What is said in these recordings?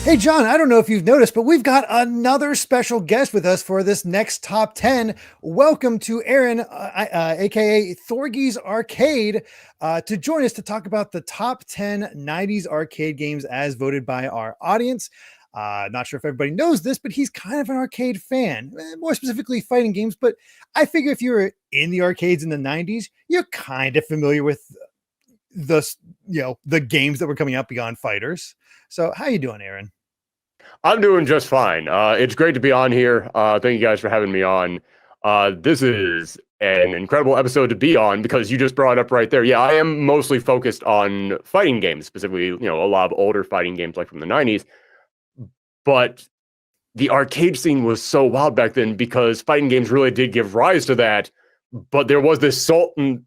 Hey, John, I don't know if you've noticed, but we've got another special guest with us for this next top 10. Welcome to Aaron, aka Thorgi's Arcade, to join us to talk about the top 10 90s arcade games as voted by our audience. Not sure if everybody knows this, but he's kind of an arcade fan, more specifically fighting games. But I figure if you were in the arcades in the 90s, you're kind of familiar with the games that were coming out beyond fighters. So how you doing, Aaron? I'm doing just fine. It's great to be on here. Thank you guys for having me on. This is an incredible episode to be on because you just brought up right there. Yeah, I am mostly focused on fighting games, specifically, a lot of older fighting games like from the 90s. But the arcade scene was so wild back then because fighting games really did give rise to that. But there was this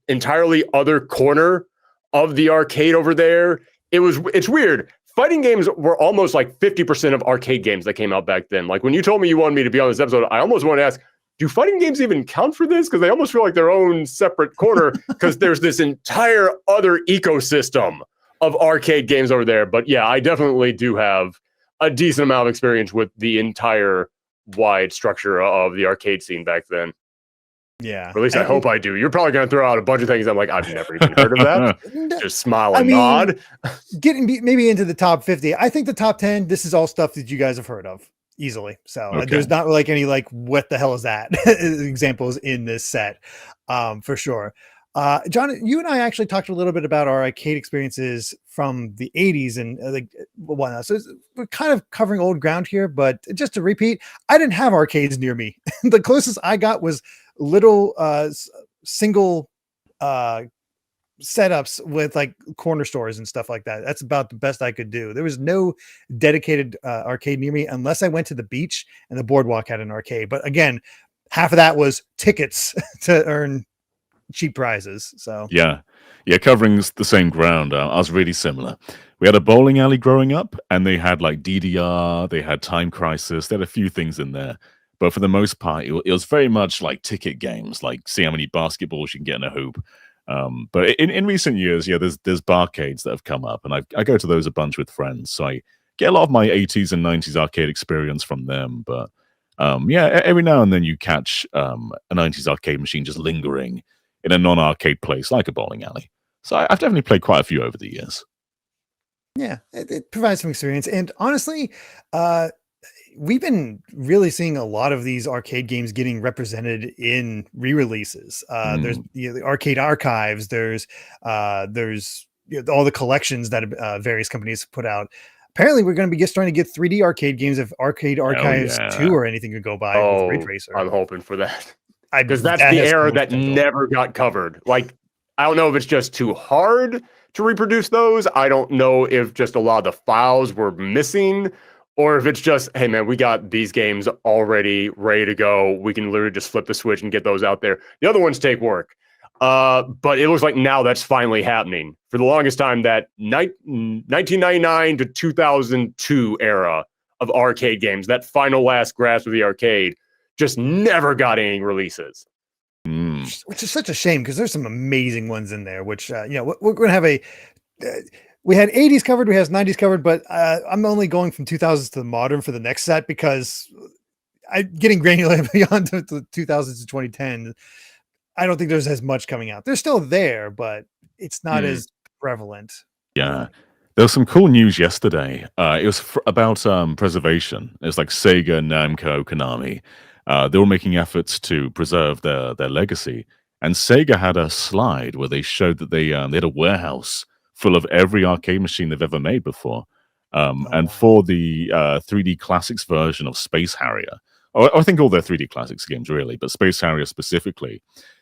entirely other corner of the arcade over there. It's weird. Fighting games were almost like 50% of arcade games that came out back then. Like when you told me you wanted me to be on this episode, I almost want to ask, do fighting games even count for this? Because they almost feel like their own separate corner because there's this entire other ecosystem of arcade games over there. But yeah, I definitely do have a decent amount of experience with the entire wide structure of the arcade scene back then. Yeah. Or at least I hope I do. You're probably going to throw out a bunch of things I'm like, I've never even heard of that. Just smile and nod. Getting maybe into the top 50. I think the top 10, this is all stuff that you guys have heard of easily. So there's not like any like, what the hell is that examples in this set for sure. John, you and I actually talked a little bit about our arcade experiences from the 80s and whatnot. So we're kind of covering old ground here, but just to repeat, I didn't have arcades near me. The closest I got was little single setups with like corner stores and stuff like that. That's about the best I could do. There was no dedicated arcade near me unless I went to the beach and the boardwalk had an arcade. But again, half of that was tickets to earn cheap prizes. So yeah, covering the same ground. I was really similar. We had a bowling alley growing up, and they had like DDR, they had Time Crisis, they had a few things in there. But for the most part, it was very much like ticket games, like see how many basketballs you can get in a hoop. But in recent years, there's barcades that have come up, and I go to those a bunch with friends. So I get a lot of my 80s and 90s arcade experience from them. But every now and then you catch a 90s arcade machine just lingering in a non-arcade place like a bowling alley. So I've definitely played quite a few over the years. Yeah, it provides some experience. And honestly, we've been really seeing a lot of these arcade games getting represented in re-releases. There's the arcade archives. There's all the collections that various companies put out. Apparently, we're going to be starting to get 3D arcade games if Arcade Archives 2 or anything could go by with Ray Tracer. I'm hoping for that. Because that's the era that never got covered. Like, I don't know if it's just too hard to reproduce those. I don't know if just a lot of the files were missing, or if it's just, hey man, we got these games already ready to go. We can literally just flip the switch and get those out there. The other ones take work. But it looks like now that's finally happening. For the longest time, that 1999 to 2002 era of arcade games, that final last grasp of the arcade, just never got any releases. Which is such a shame because there's some amazing ones in there, which, we're going to have we had 80s covered, we have 90s covered, but I'm only going from 2000s to the modern for the next set because getting granular beyond the 2000s to 2010, I don't think there's as much coming out. They're still there, but it's not as prevalent. Yeah. There was some cool news yesterday. It was about preservation. It was like Sega, Namco, Konami. They were making efforts to preserve their legacy. And Sega had a slide where they showed that they had a warehouse full of every arcade machine they've ever made before. And for the 3D Classics version of Space Harrier, or I think all their 3D Classics games really, but Space Harrier specifically,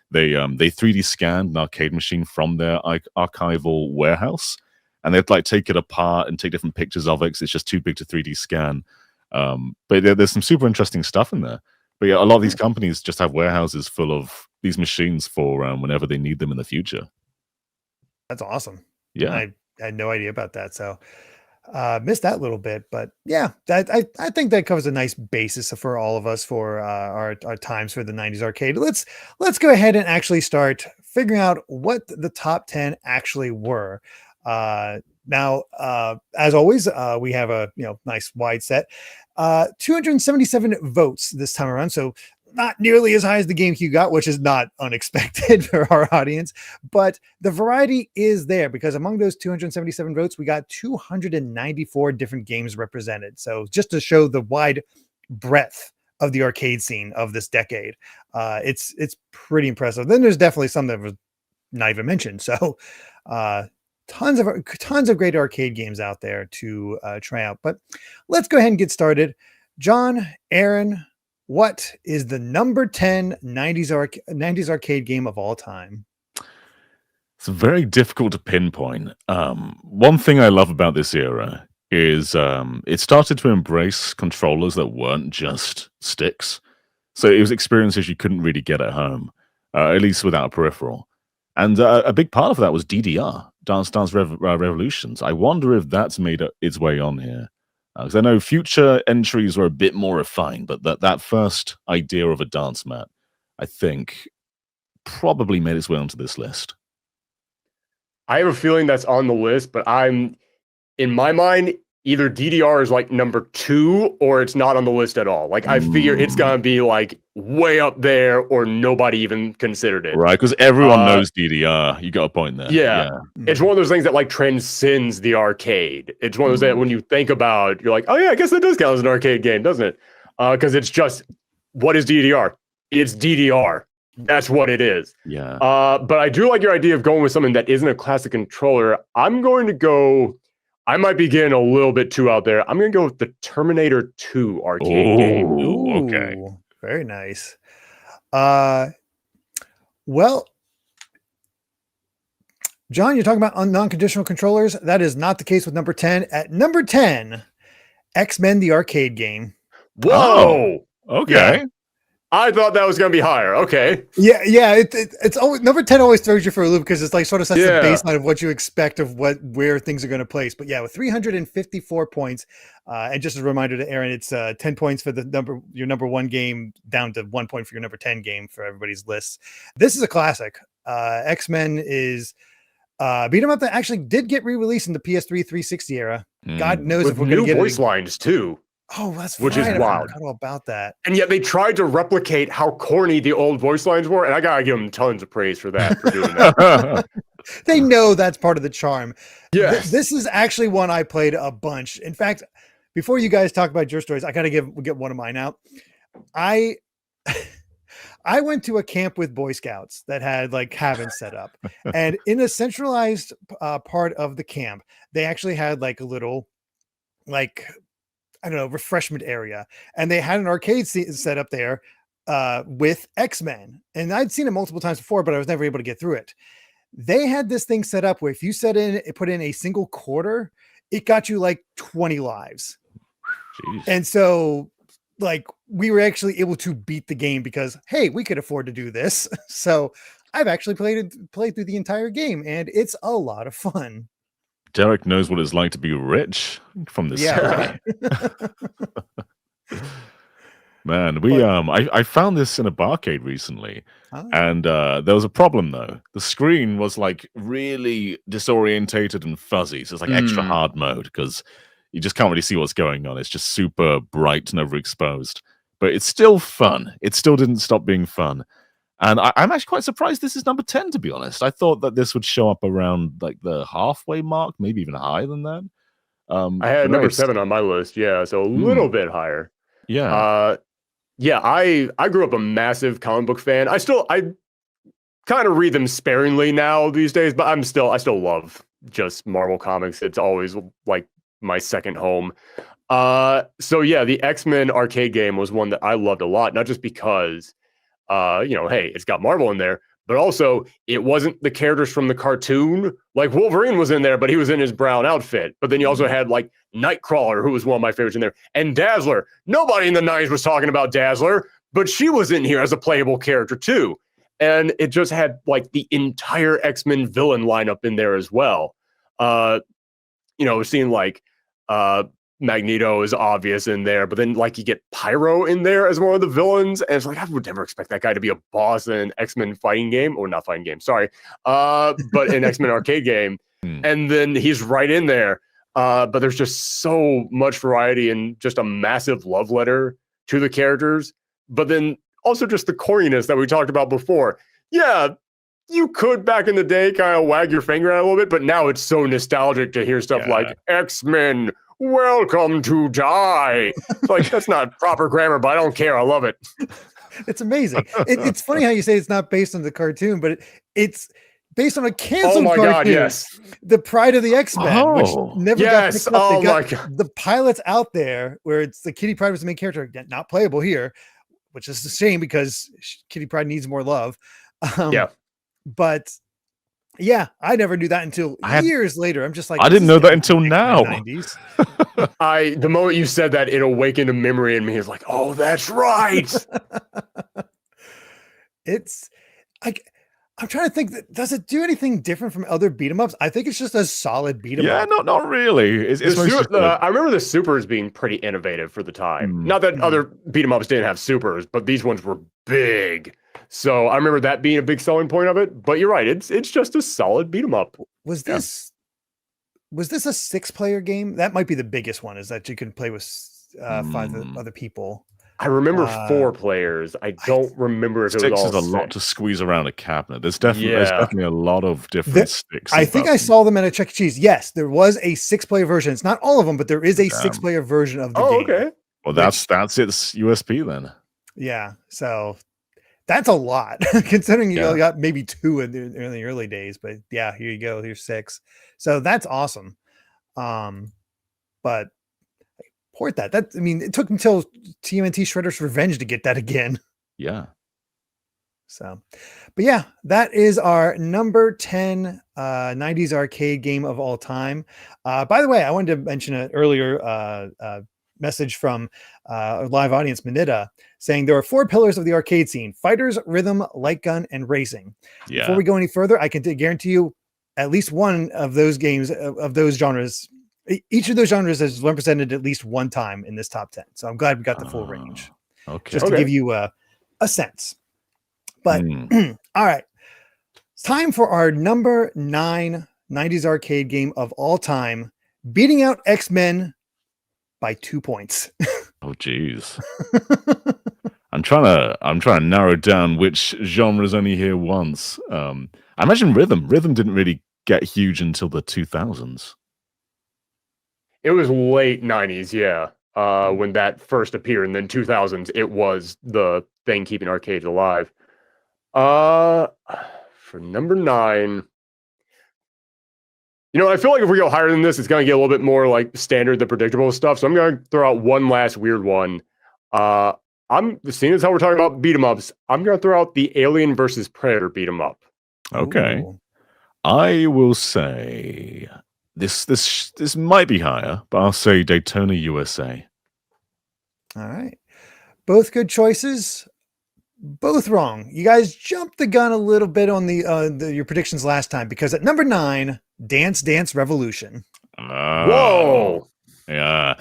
they 3D scanned an arcade machine from their archival warehouse, and they'd like take it apart and take different pictures of it because it's just too big to 3D scan. But there's some super interesting stuff in there. But yeah, a lot of these companies just have warehouses full of these machines for whenever they need them in the future. That's awesome. Yeah. I had no idea about that. So missed that little bit, but yeah, I think that covers a nice basis for all of us for our times for the 90s arcade. Let's go ahead and actually start figuring out what the top 10 actually were. Now, as always, we have a nice wide set. 277 votes this time around, so not nearly as high as the GameCube got, which is not unexpected for our audience. But the variety is there because among those 277 votes, we got 294 different games represented. So just to show the wide breadth of the arcade scene of this decade, it's pretty impressive. Then there's definitely some that was not even mentioned. So tons of great arcade games out there to try out. But let's go ahead and get started. John, Aaron, what is the number 10 90s arcade game of all time? It's very difficult to pinpoint. One thing I love about this era is it started to embrace controllers that weren't just sticks. So it was experiences you couldn't really get at home, at least without a peripheral. And a big part of that was DDR, Dance Dance Revolutions. I wonder if that's made its way on here. Because I know future entries were a bit more refined, but that first idea of a dance mat, I think, probably made its way onto this list. I have a feeling that's on the list, but in my mind, either DDR is like number 2 or it's not on the list at all. Like I figure it's gonna be like way up there or nobody even considered it. Right, because everyone knows DDR. You got a point there. Yeah. It's one of those things that like transcends the arcade. It's one of those that when you think about, you're like, oh yeah, I guess that does count as an arcade game, doesn't it? Because it's just, what is DDR? It's DDR. That's what it is. Yeah. But I do like your idea of going with something that isn't a classic controller. I'm going to go, I might be getting a little bit too out there. I'm going to go with the Terminator 2 arcade game. Ooh, okay. Very nice. Well, John, you're talking about non-conditional controllers. That is not the case with number 10. At number 10, X-Men the arcade game. Whoa! Oh, okay. Yeah. I thought that was going to be higher. Okay. Yeah. It's always number 10 always throws you for a loop because it's like sort of sets the baseline of what you expect of where things are going to place. But yeah, with 354 points, and just as a reminder to Aaron, it's 10 points for your number 1 game down to 1 point for your number 10 game for everybody's lists. This is a classic. X-Men is beat 'em up that actually did get re-released in the PS3 360 era. God knows with if we're going to get voice lines too. Oh, that's which right. is wild. I forgot all about that. And yet they tried to replicate how corny the old voice lines were, and I gotta give them tons of praise for that, for doing that. They know that's part of the charm. Yeah, this is actually one I played a bunch. In fact, before you guys talk about your stories, I gotta get one of mine out. I went to a camp with Boy Scouts that had like cabins set up, and in a centralized part of the camp, they actually had like a little I don't know, refreshment area. And they had an arcade set up there with X-Men. And I'd seen it multiple times before, but I was never able to get through it. They had this thing set up where if you put in a single quarter, it got you like 20 lives. Jeez. And so like we were actually able to beat the game because, hey, we could afford to do this. So I've actually played through the entire game and it's a lot of fun. Derrick knows what it's like to be rich from this. Yeah. Man, I found this in a barcade recently, and there was a problem though. The screen was like really disorientated and fuzzy, so it's like extra hard mode because you just can't really see what's going on. It's just super bright and overexposed, but it's still fun. It still didn't stop being fun. And I'm actually quite surprised this is number 10, to be honest. I thought that this would show up around like the halfway mark, maybe even higher than that. I had number 7 on my list, yeah, so a little bit higher. Yeah. I grew up a massive comic book fan. I kind of read them sparingly now these days, but I still love just Marvel comics. It's always like my second home. So yeah, the X-Men arcade game was one that I loved a lot, not just because hey, it's got Marvel in there, but also it wasn't the characters from the cartoon. Like Wolverine was in there, but he was in his brown outfit. But then you also had like Nightcrawler, who was one of my favorites in there, and Dazzler. Nobody in the 90s was talking about Dazzler, but she was in here as a playable character too. And it just had like the entire X-Men villain lineup in there as well. Seeing like Magneto is obvious in there, but then like you get Pyro in there as one of the villains, and it's like I would never expect that guy to be a boss in an X-Men fighting game, or not fighting game, sorry, but an X-Men arcade game. and then he's right in there. But there's just so much variety and just a massive love letter to the characters. But then also just the corniness that we talked about before. Yeah, you could back in the day kind of wag your finger at it a little bit, but now it's so nostalgic to hear stuff like X-Men, welcome to die. It's like, that's not proper grammar, but I don't care. I love it. It's amazing. It's funny how you say it's not based on the cartoon, but it's based on a canceled cartoon. God, yes. The Pride of the X-Men, which never got picked up. Oh, my God. The pilot's out there where it's the Kitty Pryde was the main character, not playable here, which is a shame because Kitty Pryde needs more love. But yeah, I never knew that until years later. I'm just like, I didn't know that until now. 90s. The moment you said that, it awakened a memory in me. It's like, oh, that's right. It's like, I'm trying to think, does it do anything different from other beat 'em ups? I think it's just a solid beat 'em up. Yeah, not really. I remember the supers being pretty innovative for the time. Not that other beat 'em ups didn't have supers, but these ones were big. So I remember that being a big selling point of it. But you're right, it's just a solid beat 'em up. Was this a 6-player game? That might be the biggest one, is that you can play with 5 other people. I remember 4 players. I don't remember if it was all 6 is a lot to squeeze around a cabinet. There's definitely a lot of different sticks. I think I saw them at a Chuck E. Cheese. Yes, there was a 6-player version. It's not all of them, but there is a 6-player version of the game. Okay. Well, that's its USP then. Yeah. So that's a lot considering you only got maybe 2 in the early days. But yeah, here you go. Here's 6. So that's awesome. But port that. I mean, it took until TMNT Shredder's Revenge to get that again. Yeah. So, but yeah, that is our number 10 90s arcade game of all time. By the way, I wanted to mention an earlier message from a live audience, Manita, saying there are 4 pillars of the arcade scene: fighters, rhythm, light gun, and racing. Yeah. Before we go any further, I can guarantee you at least one of those games of those genres. Each of those genres is represented at least one time in this top 10. So I'm glad we got the full range. Okay. Just to give you a sense. But all right. It's time for our number 9 90s arcade game of all time, beating out X-Men by 2 points. Oh geez. I'm trying to narrow down which genres only here once. I imagine rhythm. Rhythm didn't really get huge until the 2000s. It was late 90s, yeah, when that first appeared. And then 2000s, it was the thing keeping arcades alive. For number 9, I feel like if we go higher than this, it's going to get a little bit more like standard, the predictable stuff. So I'm going to throw out one last weird one. Seeing as how we're talking about beat 'em ups, I'm going to throw out the Alien versus Predator beat 'em up. Okay. Ooh. I will say... This might be higher, but I'll say Daytona, USA. All right. Both good choices. Both wrong. You guys jumped the gun a little bit on your predictions last time, because at number 9, Dance Dance Revolution. Whoa. Yeah.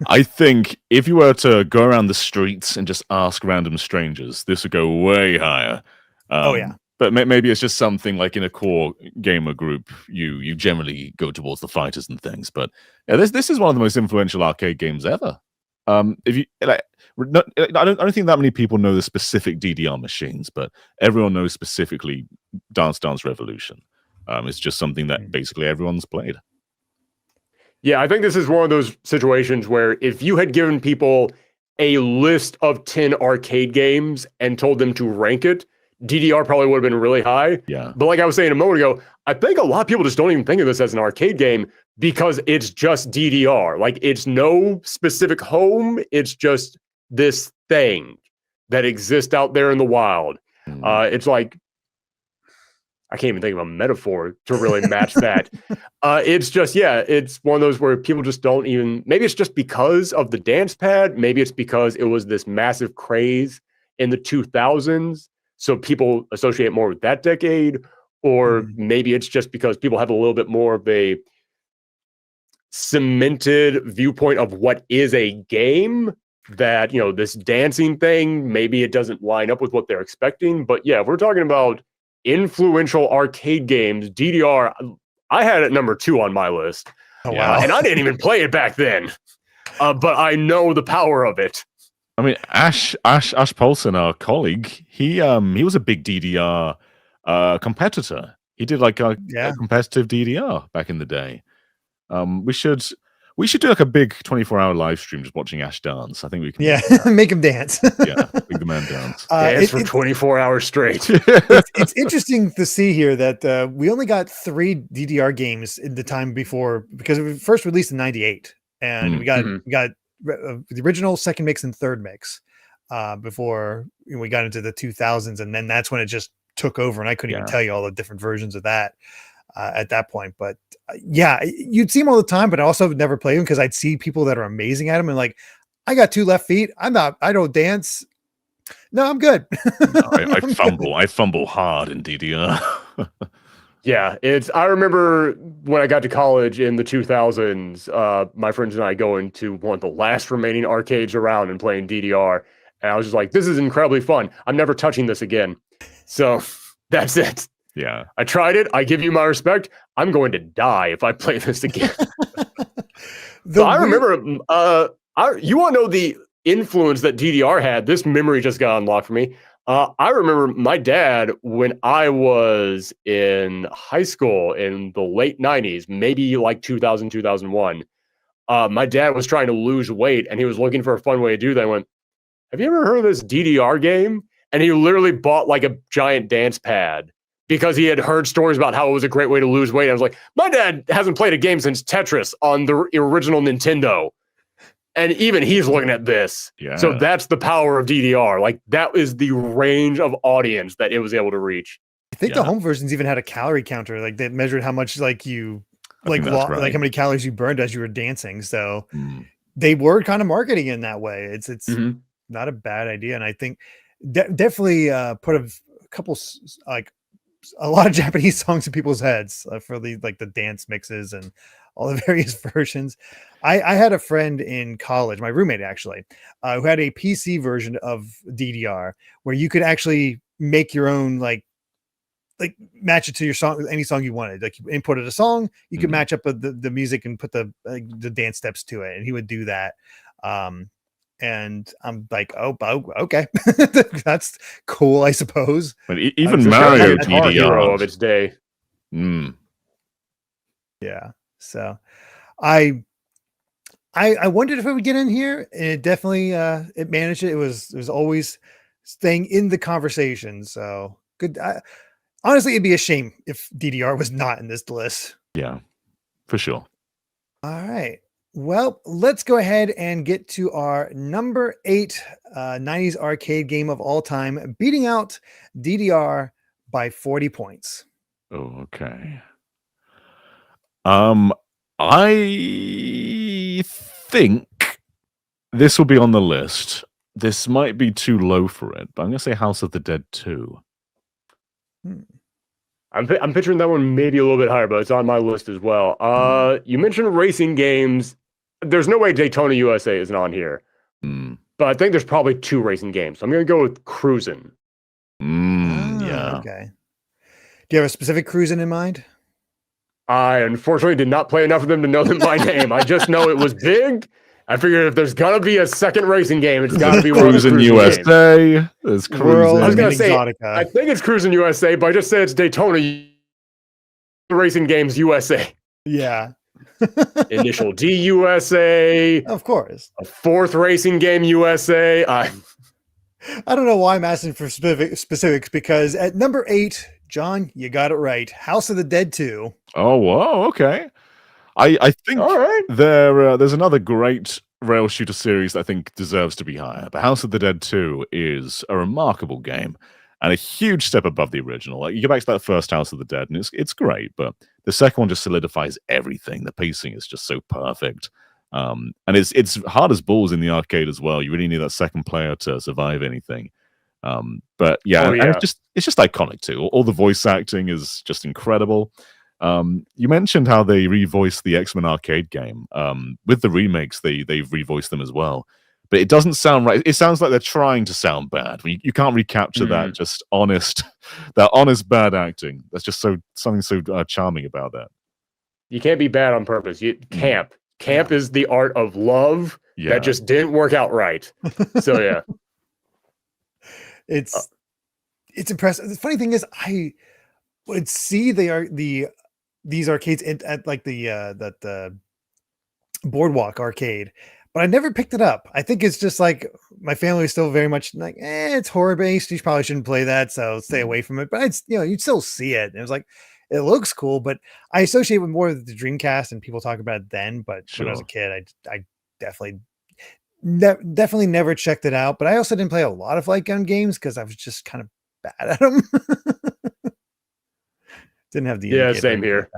I think if you were to go around the streets and just ask random strangers, this would go way higher. Oh, yeah. But maybe it's just something like in a core gamer group, you generally go towards the fighters and things. But yeah, this is one of the most influential arcade games ever. If you like, I don't think that many people know the specific DDR machines, but everyone knows specifically Dance Dance Revolution. It's just something that basically everyone's played. Yeah, I think this is one of those situations where if you had given people a list of 10 arcade games and told them to rank it, DDR probably would have been really high. Yeah. But like I was saying a moment ago, I think a lot of people just don't even think of this as an arcade game because it's just DDR. Like, it's no specific home. It's just this thing that exists out there in the wild. It's like, I can't even think of a metaphor to really match that. It's just, it's one of those where people just don't even, maybe it's just because of the dance pad. Maybe it's because it was this massive craze in the 2000s. So people associate more with that decade, or maybe it's just because people have a little bit more of a cemented viewpoint of what is a game, that, this dancing thing, maybe it doesn't line up with what they're expecting. But yeah, if we're talking about influential arcade games, DDR, I had it number 2 on my list. Oh, wow. And I didn't even play it back then. But I know the power of it. I mean, Ash Paulson, our colleague, he was a big DDR competitor. He did like a competitive DDR back in the day. We should do like a big 24-hour live stream just watching Ash dance. I think we can. Yeah, make him dance. Yeah, make the man dance. Dance for 24 hours straight. It's interesting to see here that we only got 3 DDR games in the time before, because it was first released in '98, and we got the original, second mix, and third mix before we got into the 2000s, and then that's when it just took over, and I couldn't even tell you all the different versions of that at that point. But yeah, you'd see them all the time, but I also would never play them because I'd see people that are amazing at them and like, I got 2 left feet. I don't dance. No, I'm good. No, I fumble hard in DDR. Yeah, I remember when I got to college in the 2000s, my friends and I going to one of the last remaining arcades around and playing DDR. And I was just like, this is incredibly fun. I'm never touching this again. So that's it. Yeah. I tried it. I give you my respect. I'm going to die if I play this again. So I remember, you want to know the influence that DDR had? This memory just got unlocked for me. I remember my dad, when I was in high school in the late 90s, maybe like 2000, 2001, my dad was trying to lose weight and he was looking for a fun way to do that. I went, have you ever heard of this DDR game? And he literally bought like a giant dance pad because he had heard stories about how it was a great way to lose weight. I was like, my dad hasn't played a game since Tetris on the original Nintendo. And even he's looking at this. Yeah. So that's the power of DDR. Like, that is the range of audience that it was able to reach. I think the home versions even had a calorie counter. Like, they measured how much like you like right. like how many calories you burned as you were dancing. So they were kind of marketing in that way. It's not a bad idea. And I think definitely put a couple, like a lot of Japanese songs in people's heads for the like the dance mixes and all the various versions. I had a friend in college, my roommate actually, who had a PC version of DDR where you could actually make your own like match it to your song, any song you wanted. Like, you inputted a song, you could match up the music and put the dance steps to it, and he would do that. And I'm like, oh, okay, that's cool, I suppose. But even Mario DDR of its day. Yeah. So I wondered if it would get in here, and it definitely it managed it. It was always staying in the conversation. So good. Honestly, it'd be a shame if DDR was not in this list. Yeah, for sure. All right. Well, let's go ahead and get to our number 8 90s arcade game of all time, beating out DDR by 40 points. Oh, okay. I think this will be on the list. This might be too low for it, but I'm going to say House of the Dead 2. I'm picturing that one maybe a little bit higher, but it's on my list as well. You mentioned racing games. There's no way Daytona USA isn't on here. But I think there's probably 2 racing games. So I'm going to go with Cruisin'. Yeah. Okay. Do you have a specific Cruisin' in mind? I unfortunately did not play enough of them to know them by name. I just know it was big. I figured if there's gonna be a second racing game, it's gotta be Cruisin' USA. There's Cruisin'. I was gonna say, I think it's Cruisin' USA, but I just said it's Daytona Racing Games USA. Yeah. Initial D USA. Of course. A 4th racing game USA. I don't know why I'm asking for specifics, because at number 8, John, you got it right. House of the Dead 2. Oh, whoa, okay. I think there's another great rail shooter series that I think deserves to be higher. But House of the Dead 2 is a remarkable game and a huge step above the original. Like, you go back to that first House of the Dead, and it's great, but the second one just solidifies everything. The pacing is just so perfect. And it's hard as balls in the arcade as well. You really need that second player to survive anything. But yeah, and it's just iconic too. All the voice acting is just incredible. You mentioned how they revoiced the X-Men arcade game. With the remakes, they've revoiced them as well. But it doesn't sound right. It sounds like they're trying to sound bad. You can't recapture that just honest bad acting. That's just something so charming about that. You can't be bad on purpose. Camp is the art of love that just didn't work out right. So yeah, it's impressive. The funny thing is, I would see these arcades at like the Boardwalk arcade, but I never picked it up. I think it's just like my family is still very much like, it's horror based. You probably shouldn't play that, so stay away from it. But it's, you'd still see it. And it was like, it looks cool, but I associate with more of the Dreamcast, and people talk about it then. But when I was a kid, I definitely never checked it out. But I also didn't play a lot of light gun games because I was just kind of bad at them. Didn't have the same here.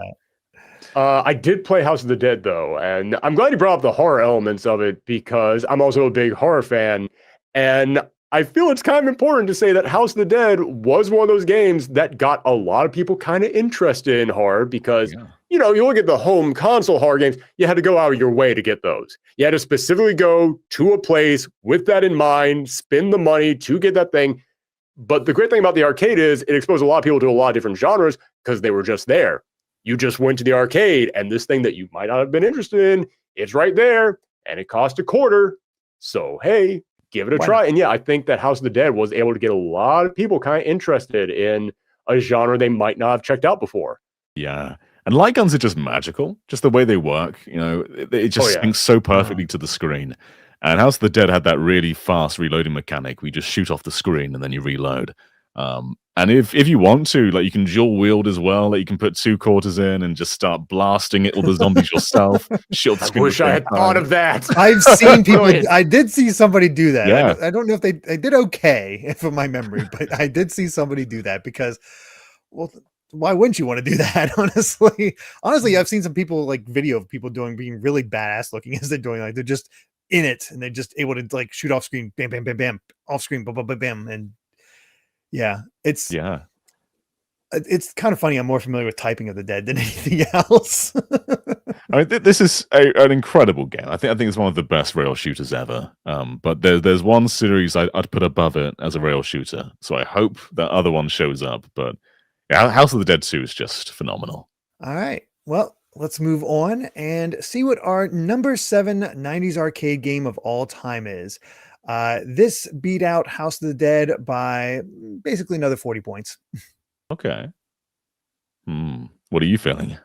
I did play House of the Dead though, and I'm glad you brought up the horror elements of it because I'm also a big horror fan, and I feel it's kind of important to say that House of the Dead was one of those games that got a lot of people kind of interested in horror because, you look at the home console horror games, you had to go out of your way to get those. You had to specifically go to a place with that in mind, spend the money to get that thing. But the great thing about the arcade is it exposed a lot of people to a lot of different genres because they were just there. You just went to the arcade, and this thing that you might not have been interested in, it's right there, and it cost $0.25. So, hey, give it a try. And I think that House of the Dead was able to get a lot of people kind of interested in a genre they might not have checked out before. Yeah. And light guns are just magical, just the way they work. It just syncs so perfectly to the screen. And House of the Dead had that really fast reloading mechanic. We just shoot off the screen and then you reload. And if you want to, like, you can dual wield as well. Like, you can put 2 quarters in and just start blasting it all the zombies yourself. I wish I had thought of that. I've seen people. I did see somebody do that. Yeah. I don't know if they did okay from my memory, but I did see somebody do that because, well, why wouldn't you want to do that? Honestly, I've seen some people, like, video of people being really badass looking as they're doing, like, they're just in it and they're just able to, like, shoot off screen, bam, bam, bam, bam, off screen, bam, bam, bam, bam, and it's kind of funny. I'm more familiar with Typing of the Dead than anything else. I mean, this is an incredible game. I think it's one of the best rail shooters ever. But there's one series I'd put above it as a rail shooter. So I hope that other one shows up. But House of the Dead 2 is just phenomenal. All right. Well, let's move on and see what our number 7 90s arcade game of all time is. This beat out House of the Dead by basically another 40 points. Okay. What are you feeling?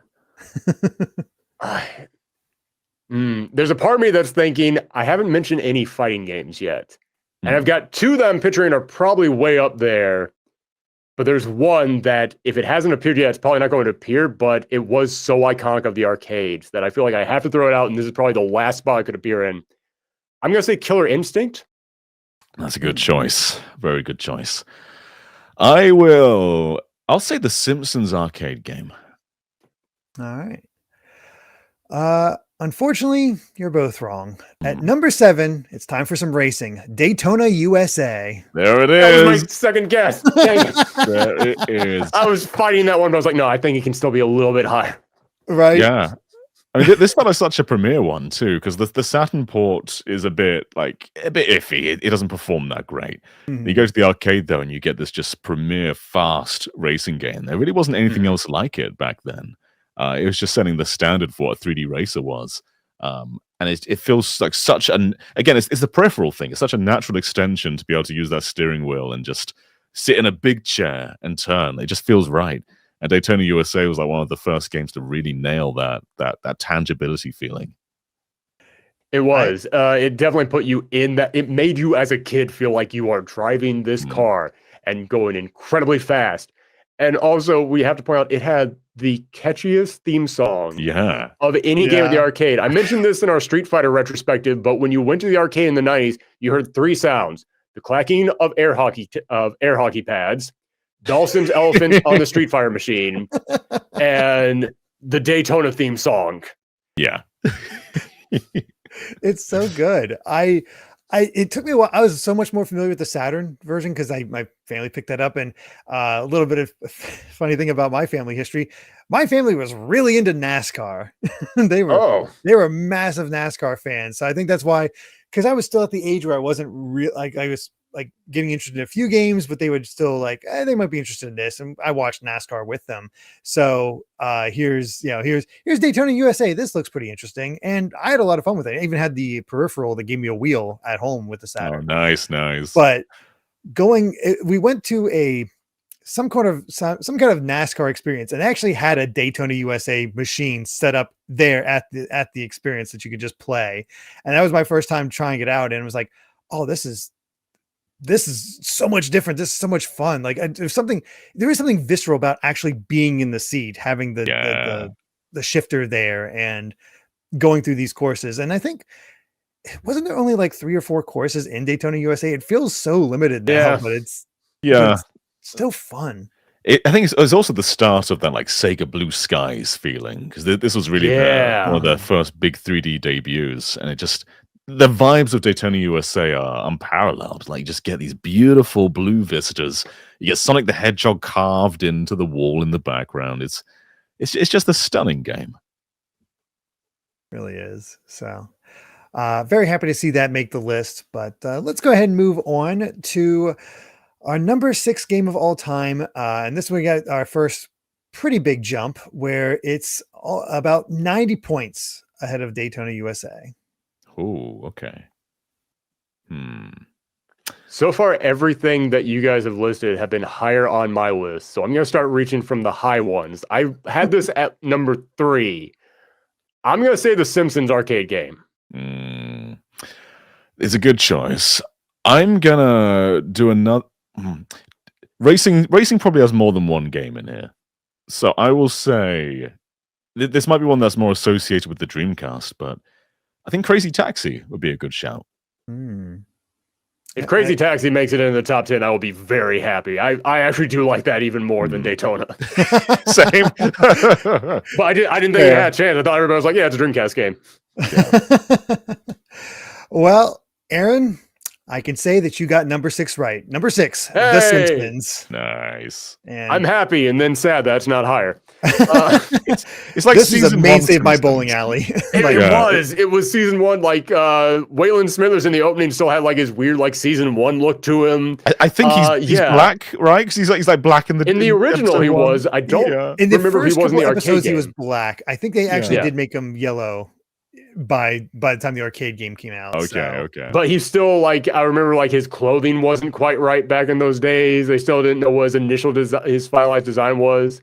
There's a part of me that's thinking, I haven't mentioned any fighting games yet. And I've got 2 that I'm picturing are probably way up there. But there's one that, if it hasn't appeared yet, it's probably not going to appear, but it was so iconic of the arcades that I feel like I have to throw it out, and this is probably the last spot it could appear in. I'm going to say Killer Instinct. That's a good choice. Very good choice. I'll say the Simpsons arcade game. All right. Unfortunately, you're both wrong. At number 7, it's time for some racing. Daytona, USA. There it is. That was my second guess. Dang it. There it is. I was fighting that one, but I was like, no, I think it can still be a little bit higher. Right? Yeah. I mean, this one is such a premiere one too, because the Saturn port is a bit iffy. It doesn't perform that great. You go to the arcade though, and you get this just premier fast racing game. There really wasn't anything else like it back then. It was just setting the standard for what 3D Racer was, and it feels like such an it's the peripheral thing. It's such a natural extension to be able to use that steering wheel and just sit in a big chair and turn. It just feels right. And Daytona USA was like one of the first games to really nail that tangibility feeling. It was. It definitely put you in that. It made you as a kid feel like you are driving this car and going incredibly fast. And also, we have to point out, it had the catchiest theme song of any game of the arcade. I mentioned this in our Street Fighter retrospective, but when you went to the arcade in the 90s, you heard 3 sounds: the clacking of air hockey pads, Dawson's elephant on the Street Fighter machine, and the Daytona theme song. Yeah. It's so good. It took me a while. I was so much more familiar with the Saturn version because my family picked that up. And a little bit of funny thing about my family history: my family was really into NASCAR. They were massive NASCAR fans. So I think that's why, because I was still at the age where I wasn't real. Like, I was like getting interested in a few games, but they would still like, they might be interested in this. And I watched NASCAR with them. So here's Daytona USA. This looks pretty interesting. And I had a lot of fun with it. I even had the peripheral that gave me a wheel at home with the Saturn. Oh, nice. But we went to some kind of NASCAR experience, and actually had a Daytona USA machine set up there at the experience that you could just play. And that was my first time trying it out. And it was like, oh, this is so much different. This is so much fun. Like there is something visceral about actually being in the seat, having the shifter there and going through these courses. And I think, wasn't there only like 3 or 4 courses in Daytona USA? It feels so limited now, but it's still fun. I think it's also the start of that like Sega Blue Skies feeling, because this was really one of their first big 3D debuts, and the vibes of Daytona USA are unparalleled. Like, you just get these beautiful blue vistas. You get Sonic the Hedgehog carved into the wall in the background. It's just a stunning game. It really is. So very happy to see that make the list. But let's go ahead and move on to our number 6 game of all time. And this one, we got our first pretty big jump, where it's about 90 points ahead of Daytona USA. Oh, okay. So far, everything that you guys have listed have been higher on my list. So I'm going to start reaching from the high ones. I had this at number 3. I'm going to say the Simpsons arcade game. It's a good choice. I'm going to do another... Racing probably has more than one game in here. So I will say... This might be one that's more associated with the Dreamcast, but I think Crazy Taxi would be a good shout. If Crazy Taxi makes it into the top 10, I will be very happy. I actually do like that even more than Daytona. Same. But I didn't think it had a chance. I thought everybody was like, yeah, it's a Dreamcast game. Yeah. Well, Aaron, I can say that you got number 6 right. Number 6, The Simpsons. Nice. And I'm happy and then sad that's not higher. It's like this is a mainstay of my bowling alley. It was season 1. Like Waylon Smithers in the opening still had like his weird like season 1 look to him. I think he's black, right? Because he's like black in the original. He was. I don't in the remember first he was in the arcade episodes. game. He was black. I think they actually did make him yellow by the time the arcade game came out. Okay. But he's still like, I remember like his clothing wasn't quite right back in those days. They still didn't know what his initial his finalized design was.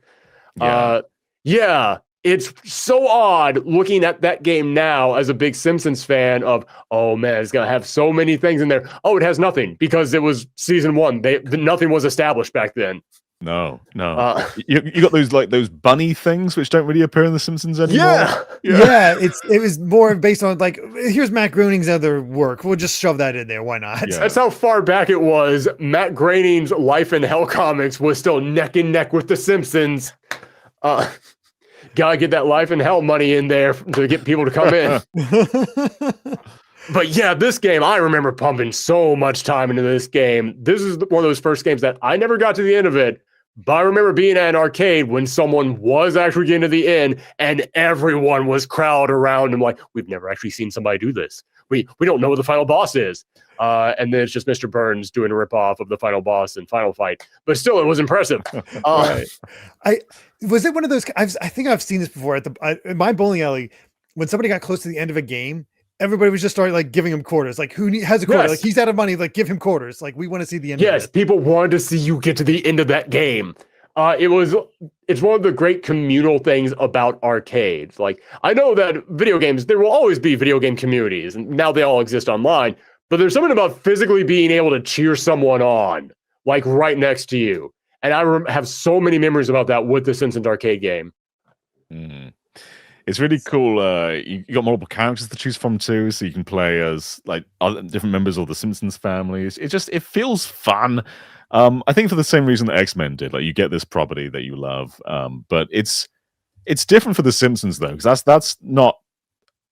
It's so odd looking at that game now as a big Simpsons fan of, oh man, it's going to have so many things in there. Oh, it has nothing because it was season 1. Nothing was established back then. No. You got those bunny things which don't really appear in The Simpsons anymore. Yeah. It was more based on like, here's Matt Groening's other work. We'll just shove that in there. Why not? Yeah. That's how far back it was. Matt Groening's Life in Hell comics was still neck and neck with The Simpsons. Gotta get that Life in Hell money in there to get people to come in. But yeah, this game, I remember pumping so much time into this game. This is one of those first games that I never got to the end of it, but I remember being at an arcade when someone was actually getting to the end and everyone was crowded around and like, we've never actually seen somebody do this. We don't know what the final boss is. And then it's just Mr. Burns doing a ripoff of the final boss and final fight. But still, it was impressive. Right. Was it one of those? I think I've seen this before in my bowling alley. When somebody got close to the end of a game, everybody was just starting like giving him quarters. Like, who has a quarter? Yes. Like, he's out of money. Like, give him quarters. Like, we want to see the end. Yes, people wanted to see you get to the end of that game. It's one of the great communal things about arcades. Like, I know that video games, there will always be video game communities, and now they all exist online. But there's something about physically being able to cheer someone on, like right next to you. And I have so many memories about that with the Simpsons arcade game. It's really cool. You got multiple characters to choose from too, so you can play as like different members of the Simpsons families. It feels fun. I think for the same reason that X-Men did. Like, you get this property that you love, but it's different for the Simpsons though, because that's not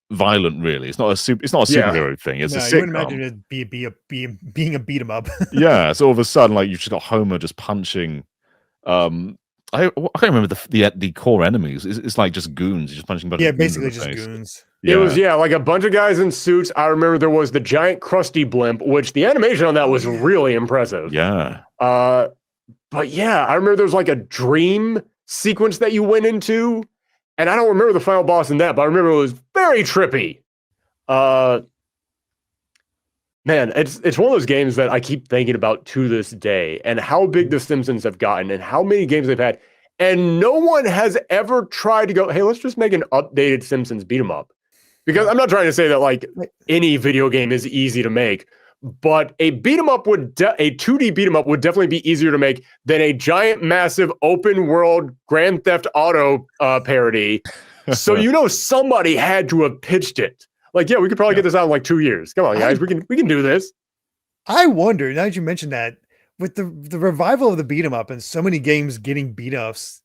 violent, really. It's not a superhero thing. It's a sitcom. You wouldn't imagine it being a beat 'em up. Yeah, so all of a sudden, like, you've just got Homer just punching I can't remember the core enemies. It's like just goons, just punching. Yeah, basically just goons. It was like a bunch of guys in suits. I remember there was the giant crusty blimp, which the animation on that was really impressive. Yeah. But yeah, I remember there was like a dream sequence that you went into, and I don't remember the final boss in that, but I remember it was very trippy. Man, it's one of those games that I keep thinking about to this day, and how big the Simpsons have gotten, and how many games they've had, and no one has ever tried to go, hey, let's just make an updated Simpsons beat 'em up. Because I'm not trying to say that like any video game is easy to make, but a beat 'em up a 2D beat 'em up would definitely be easier to make than a giant, massive, open world Grand Theft Auto parody. So somebody had to have pitched it. Like, yeah, we could probably get this out in like 2 years. Come on, guys, we can do this. I wonder, now that you mentioned that, with the revival of the beat 'em up and so many games getting beat ups,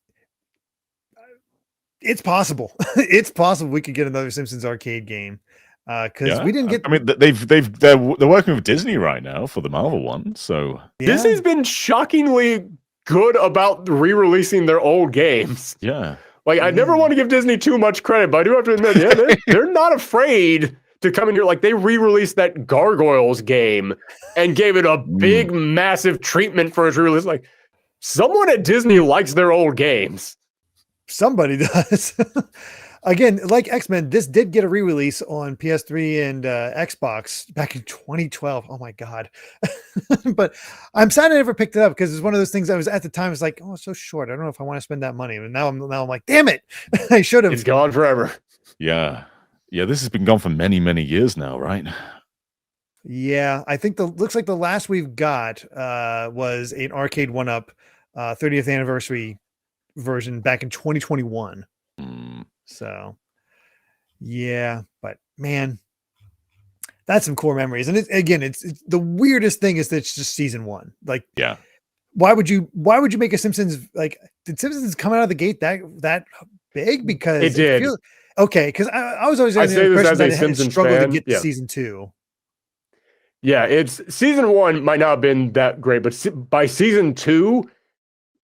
it's possible. It's possible we could get another Simpsons arcade game. Because we didn't get. I mean, they're working with Disney right now for the Marvel one. So Disney's been shockingly good about re-releasing their old games. Yeah. Like, I never want to give Disney too much credit, but I do have to admit, they're not afraid to come in here. Like, they re-released that Gargoyles game and gave it a big, massive treatment for its release. Like, someone at Disney likes their old games. Somebody does. Again, like X-Men, this did get a re-release on PS3 and Xbox back in 2012. Oh my God. But I'm sad I never picked it up because it's one of those things I was at the time, it's like, oh, it's so short. I don't know if I want to spend that money. And now I'm like, damn it. I should have. It's gone forever. Yeah. Yeah, this has been gone for many, many years now, right? Yeah, I think looks like the last we've got was an arcade 1-up 30th anniversary version back in 2021. So yeah, but man, that's some core memories. And it's the weirdest thing is that it's just season 1. Like, yeah, why would you make a Simpsons, like, did Simpsons come out of the gate that big? Because it did. Okay, because I was always under the impression that it had struggled to get to season 2. Yeah, it's season 1 might not have been that great, but by season 2,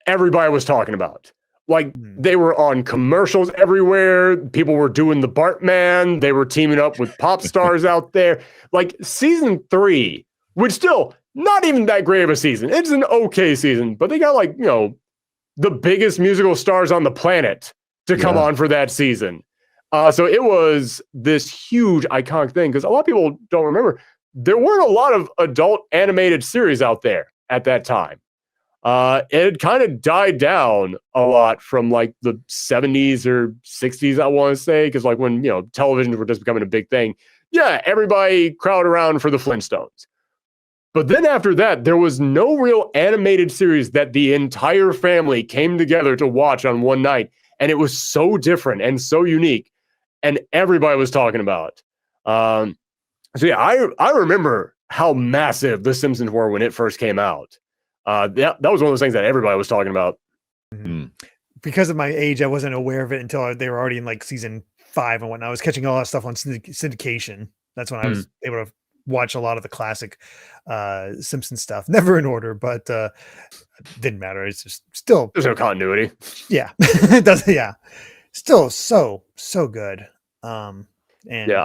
everybody was talking about. Like, they were on commercials everywhere. People were doing the Bartman. They were teaming up with pop stars out there. Like, season 3, which still not even that great of a season. It's an okay season, but they got like, the biggest musical stars on the planet to come on for that season. So it was this huge iconic thing because a lot of people don't remember. There weren't a lot of adult animated series out there at that time. It kind of died down a lot from like the 70s or 60s, I want to say, because like when, televisions were just becoming a big thing. Yeah, everybody crowded around for the Flintstones. But then after that, there was no real animated series that the entire family came together to watch on one night. And it was so different and so unique. And everybody was talking about. So yeah, I remember how massive The Simpsons were when it first came out. That was one of those things that everybody was talking about. Because of my age, I wasn't aware of it until they were already in like season 5 and whatnot. I was catching all that stuff on syndication. That's when I was able to watch a lot of the classic Simpsons stuff. Never in order, but didn't matter. It's just still there's no continuity. Yeah, it does. Yeah, still so good. And yeah,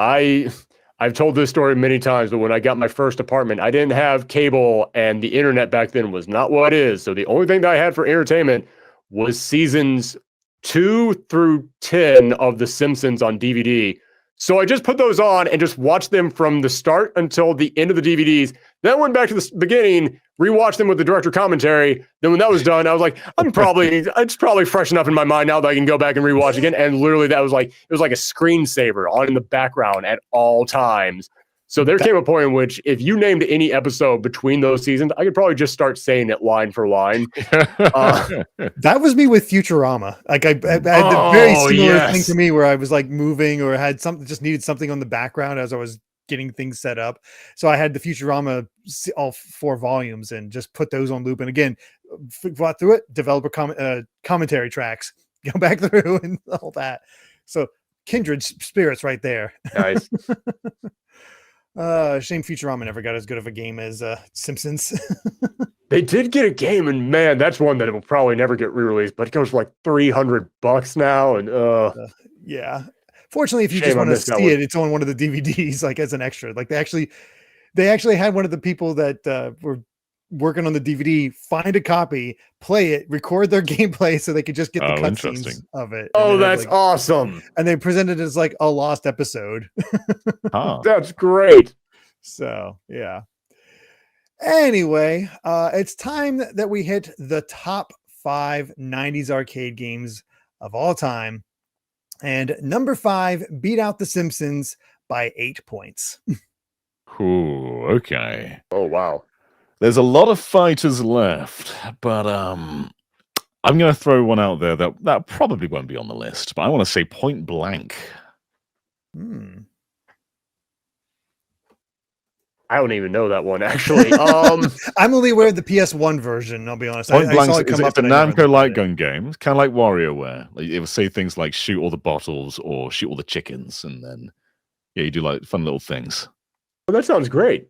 I've told this story many times, but when I got my first apartment, I didn't have cable, and the internet back then was not what it is. So the only thing that I had for entertainment was seasons 2 through 10 of The Simpsons on DVD. So I just put those on and just watched them from the start until the end of the DVDs. Then went back to the beginning, rewatched them with the director commentary. Then when that was done, I was like, it's probably fresh enough in my mind now that I can go back and rewatch again. And literally it was like a screensaver on in the background at all times. So there came a point in which if you named any episode between those seasons, I could probably just start saying it line for line. That was me with Futurama. Like I had a very similar thing to me where I was like moving or had just needed something on the background as I was getting things set up. So I had the Futurama, all 4 volumes, and just put those on loop. And again, fought through it, developer commentary tracks, go back through and all that. So kindred spirits right there. Nice. Shame Futurama never got as good of a game as Simpsons. They did get a game, and man, that's one that will probably never get re-released, but it goes for like $300 now, and yeah. Fortunately, if you Shame just I want to missed that see one. it, it's on one of the DVDs, like as an extra. Like they actually had one of the people that were working on the DVD find a copy, play it, record their gameplay so they could just get the cutscenes interesting. of it. Oh, And then that's awesome. and they presented it as like a lost episode. Ah, That's great. So yeah. Anyway, it's time that we hit the top 5 90s arcade games of all time. And number 5 beat out The Simpsons by 8 points. cool. Okay. Oh, wow. There's a lot of fighters left, but I'm going to throw one out there that probably won't be on the list, but I want to say Point Blank. I don't even know that one, actually. I'm only aware of the PS1 version, I'll be honest. Point Blank saw is come a up and I never Namco looked light at it. gun game. It's kind of like WarioWare. Like, it would say things like shoot all the bottles or shoot all the chickens, and then you do like fun little things. Well, that sounds great.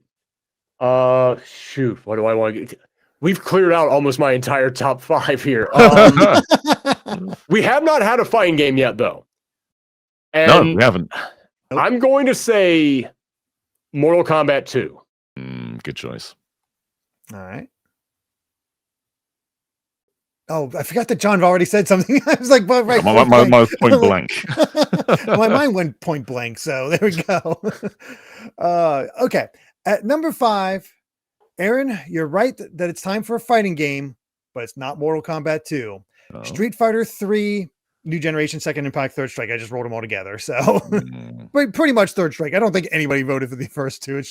Shoot, what do I want to get? We've cleared out almost my entire top 5 here. We have not had a fighting game yet, though. And No, we haven't. I'm going to say Mortal Kombat 2. Good choice. All right. Oh, I forgot that John already said something. I was like, well, right. My Point Blank. My mind went point blank. So there we go. Okay. At number 5, Aaron, you're right that it's time for a fighting game, but it's not Mortal Kombat 2. Oh. Street Fighter 3, New Generation, Second Impact, Third Strike. I just rolled them all together. So but pretty much Third Strike. I don't think anybody voted for the first two. It's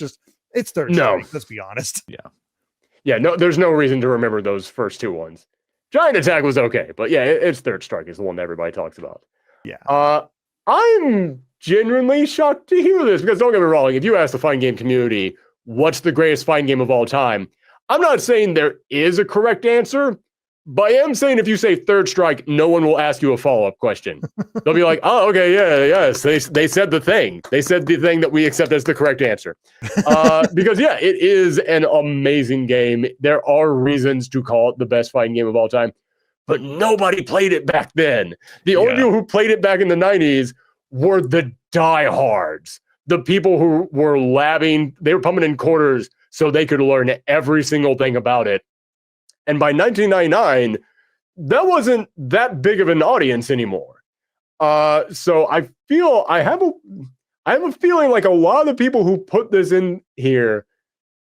Third Strike. Let's be honest. Yeah, no, there's no reason to remember those first 2 ones. Giant Attack was okay, but yeah, it's Third Strike is the one that everybody talks about. Yeah. I'm genuinely shocked to hear this because don't get me wrong, if you ask the fighting game community, what's the greatest fighting game of all time? I'm not saying there is a correct answer, but I am saying if you say Third Strike, no one will ask you a follow-up question. They'll be like, oh, okay, yes. They said the thing. They said the thing that we accept as the correct answer. Because, yeah, it is an amazing game. There are reasons to call it the best fighting game of all time, but nobody played it back then. The only people who played it back in the 90s were the diehards. The people who were they were pumping in quarters so they could learn every single thing about it. And by 1999, that wasn't that big of an audience anymore. So I have a feeling like a lot of the people who put this in here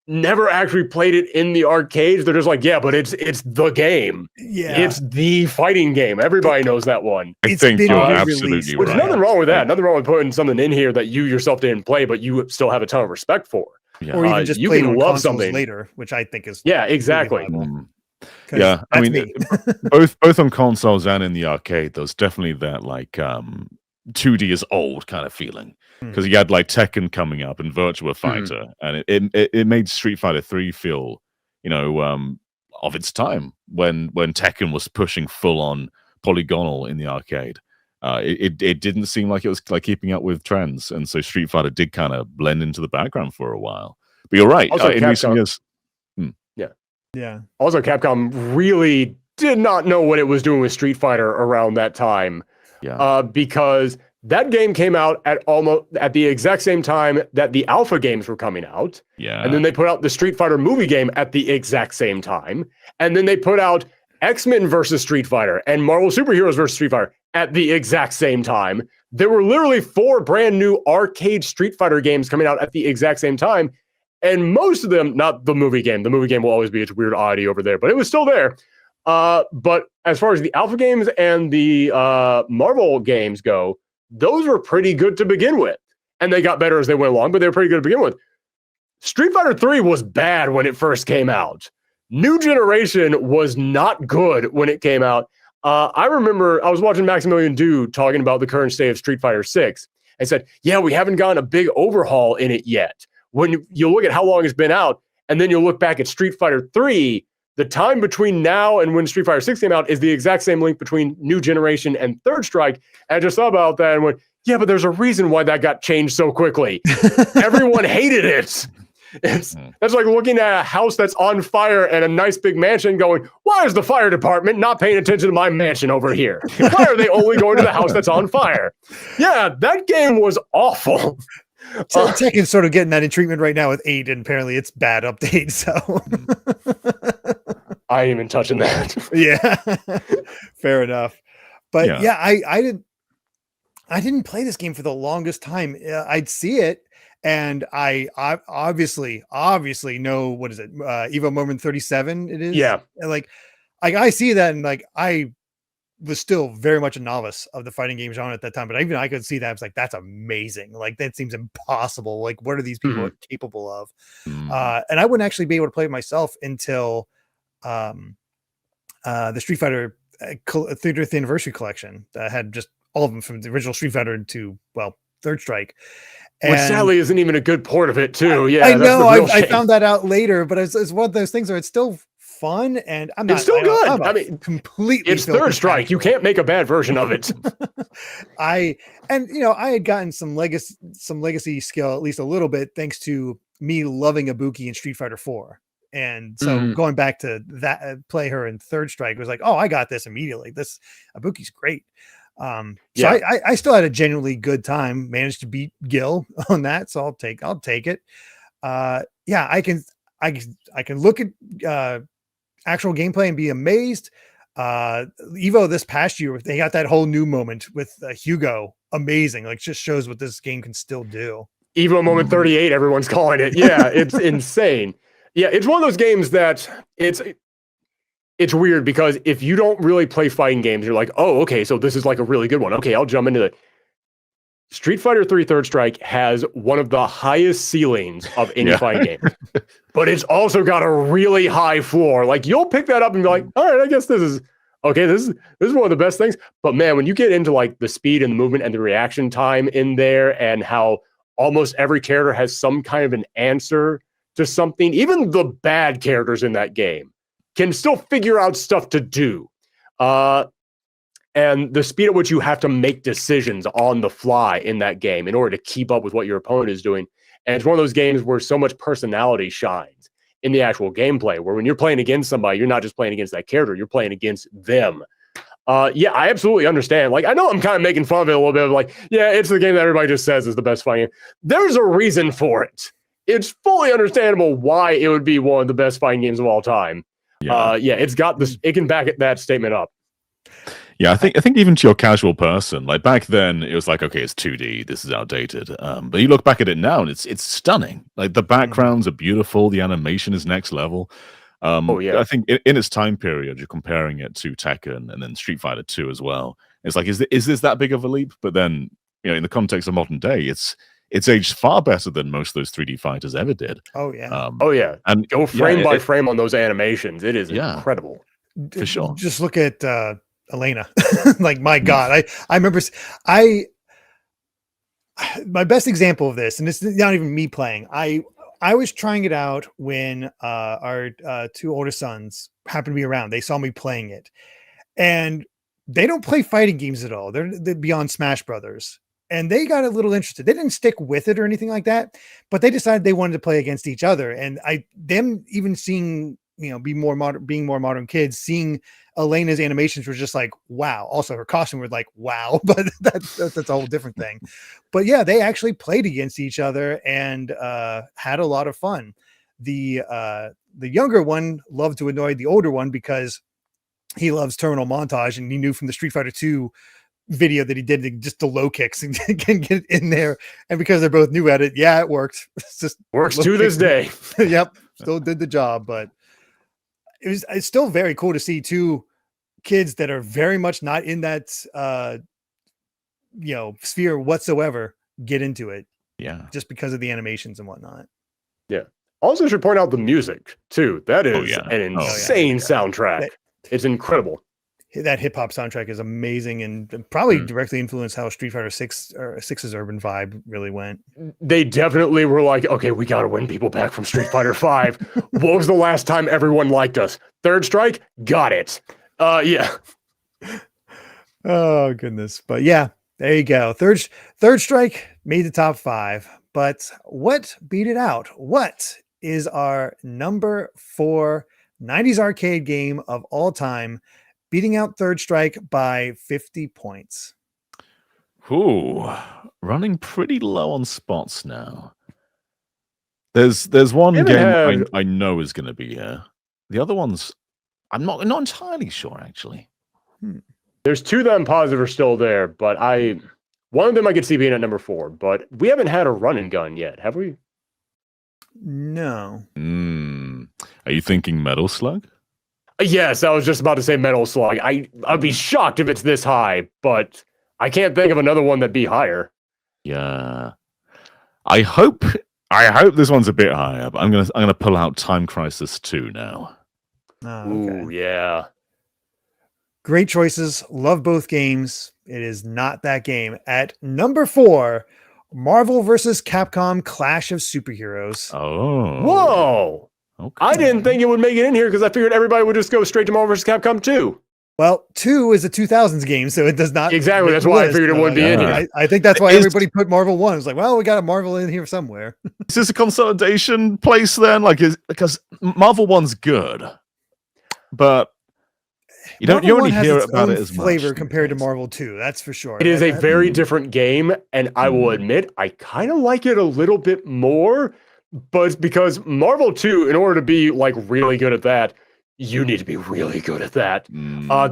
never actually played it in the arcades. They're just like, yeah, but it's the game. Yeah. It's the fighting game. Everybody knows that one. I think you're absolutely Which right. nothing wrong with that. Nothing wrong with putting something in here that you yourself didn't play, but you still have a ton of respect for. Yeah. Or even just you play can on love consoles something later, which I think is exactly. really Yeah, I mean, both on consoles and in the arcade, there's definitely that like 2D is old kind of feeling because you had like Tekken coming up and Virtua Fighter, and it made Street Fighter 3 feel, of its time when Tekken was pushing full on polygonal in the arcade. It didn't seem like it was like keeping up with trends, and so Street Fighter did kind of blend into the background for a while. But you're right. Also, In recent years, Yeah. Also, Capcom really did not know what it was doing with Street Fighter around that time. Yeah. Because that game came out at the exact same time that the Alpha games were coming out. Yeah. And then they put out the Street Fighter movie game at the exact same time. And then they put out X-Men versus Street Fighter and Marvel Superheroes versus Street Fighter at the exact same time. There were literally 4 brand new arcade Street Fighter games coming out at the exact same time. And most of them, not the movie game. The movie game will always be its weird oddity over there, but it was still there. But as far as the Alpha games and the Marvel games go, those were pretty good to begin with. And they got better as they went along, but they were pretty good to begin with. Street Fighter 3 was bad when it first came out. New Generation was not good when it came out. I remember I was watching Maximilian Do talking about the current state of Street Fighter 6 and said, yeah, we haven't gotten a big overhaul in it yet. When you look at how long it's been out, and then you look back at Street Fighter 3, the time between now and when Street Fighter 6 came out is the exact same length between New Generation and Third Strike. And I just thought about that and went, yeah, but there's a reason why that got changed so quickly. Everyone hated it. That's like looking at a house that's on fire and a nice big mansion going, why is the fire department not paying attention to my mansion over here? Why are they only going to the house that's on fire? Yeah, that game was awful. So Tekken's sort of getting that in treatment right now with 8, and apparently it's bad update. So I ain't even touching that. Yeah, fair enough. But yeah, I didn't play this game for the longest time. I'd see it, and I obviously know, what is it? Evo Moment 37. It is. Yeah. And like I see that, and like I was still very much a novice of the fighting game genre at that time, but even I could see that. I was like, that's amazing. Like, that seems impossible. Like, what are these people capable of? And I wouldn't actually be able to play it myself until the Street Fighter 30th anniversary collection that had just all of them from the original Street Fighter to, well, Third Strike. Which sadly isn't even a good port of it too. Yeah, I know. I found that out later, but it's one of those things where it's still fun, and it's still good. I mean, completely. It's Third Strike. You can't make a bad version of it. I had gotten some legacy skill, at least a little bit, thanks to me loving Ibuki in Street Fighter 4. And so going back to that, play her in Third Strike was like, oh, I got this immediately. This Ibuki's great. So I still had a genuinely good time, managed to beat Gil on that. So I'll take it. Yeah, I can look at actual gameplay and be amazed. Evo this past year, they got that whole new moment with Hugo. Amazing. Like, just shows what this game can still do. Evo Moment 38, everyone's calling it. Yeah, it's insane. Yeah, it's one of those games that it's weird, because if you don't really play fighting games, you're like, oh, okay, so this is like a really good one. Okay, I'll jump into it. Street Fighter 3 Third Strike has one of the highest ceilings of any fighting game, but it's also got a really high floor. Like, you'll pick that up and be like, all right, I guess this is okay. This is one of the best things. But man, when you get into like the speed and the movement and the reaction time in there, and how almost every character has some kind of an answer to something, even the bad characters in that game can still figure out stuff to do. And the speed at which you have to make decisions on the fly in that game in order to keep up with what your opponent is doing. And it's one of those games where so much personality shines in the actual gameplay, where when you're playing against somebody, you're not just playing against that character, you're playing against them. Yeah, I absolutely understand. Like, I know I'm kind of making fun of it a little bit of like, yeah, it's the game that everybody just says is the best fighting game. There's a reason for it. It's fully understandable why it would be one of the best fighting games of all time. Yeah, it's got this, it can back that statement up. Yeah, I think even to your casual person, like back then, it was like, okay, it's 2D, this is outdated. But you look back at it now, and it's stunning. Like, the backgrounds are beautiful, the animation is next level. I think in its time period, you're comparing it to Tekken and then Street Fighter 2 as well. It's like, is this that big of a leap? But then, in the context of modern day, it's aged far better than most of those 3D fighters ever did. Oh yeah, and go frame by frame on those animations. It is incredible. For sure. Just look at Elena. Like, my God, I remember my best example of this, and it's not even me playing. I was trying it out when our 2 older sons happened to be around. They saw me playing it, and they don't play fighting games at all. They're beyond Smash Brothers, and they got a little interested. They didn't stick with it or anything like that, but they decided they wanted to play against each other. And them even seeing, being more modern kids, seeing Elena's animations were just like, wow. Also, her costume was like, wow. But that's a whole different thing. But yeah, they actually played against each other and had a lot of fun. The younger one loved to annoy the older one because he loves terminal montage, and he knew from the Street Fighter 2 video that he did just the low kicks and can get in there. And because they're both new at it, yeah, it worked. It's just works to this day. Yep, still did the job. But it's still very cool to see 2 kids that are very much not in that sphere whatsoever get into it. Yeah, just because of the animations and whatnot. Yeah. Also, should point out the music too. That is an insane soundtrack. It's incredible. That hip hop soundtrack is amazing, and probably directly influenced how Street Fighter 6's urban vibe really went. They definitely were like, okay, we got to win people back from Street Fighter 5. What was the last time everyone liked us? Third Strike? Got it. Yeah. Oh, goodness. But yeah, there you go. Third Strike made the top 5. but what beat it out? What is our number 4 90s arcade game of all time, beating out Third Strike by 50 points? Ooh, running pretty low on spots now. There's one game I know is going to be here. The other ones, I'm not entirely sure actually. There's two that I'm positive are still there, but one of them I could see being at number 4, but we haven't had a run and gun yet, have we? No. Are you thinking Metal Slug? Yes, I was just about to say Metal Slug. I'd be shocked if it's this high, but I can't think of another one that'd be higher. Yeah. I hope this one's a bit higher, but I'm gonna pull out Time Crisis 2 now. Oh, okay. Ooh, yeah. Great choices. Love both games. It is not that game. At number 4, Marvel vs. Capcom Clash of Superheroes. Oh. Whoa. Okay. I didn't think it would make it in here because I figured everybody would just go straight to Marvel vs. Capcom 2. Well, 2 is a 2000s game, so it does not. Exactly. That's why I figured it wouldn't be in here. I think that's why everybody put Marvel 1. It's like, well, we got a Marvel in here somewhere. Is this a consolidation place then? Because Marvel 1's good, but you don't only hear about it as much. Flavor compared to Marvel 2, that's for sure. It is a very different game, and I will admit I kind of like it a little bit more, but it's because Marvel 2, in order to be like really good at that, you need to be really good at that.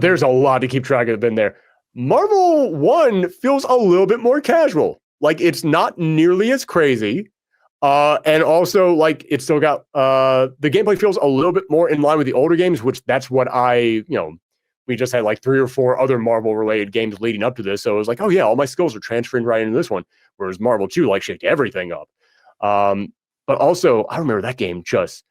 There's a lot to keep track of in there. Marvel 1 feels a little bit more casual. Like, it's not nearly as crazy. And also, like, it's still got the gameplay feels a little bit more in line with the older games, which that's what we just had like 3 or 4 other Marvel related games leading up to this. So it was like, oh yeah, all my skills are transferring right into this one. Whereas Marvel 2 like shaked everything up. But also, I remember that game just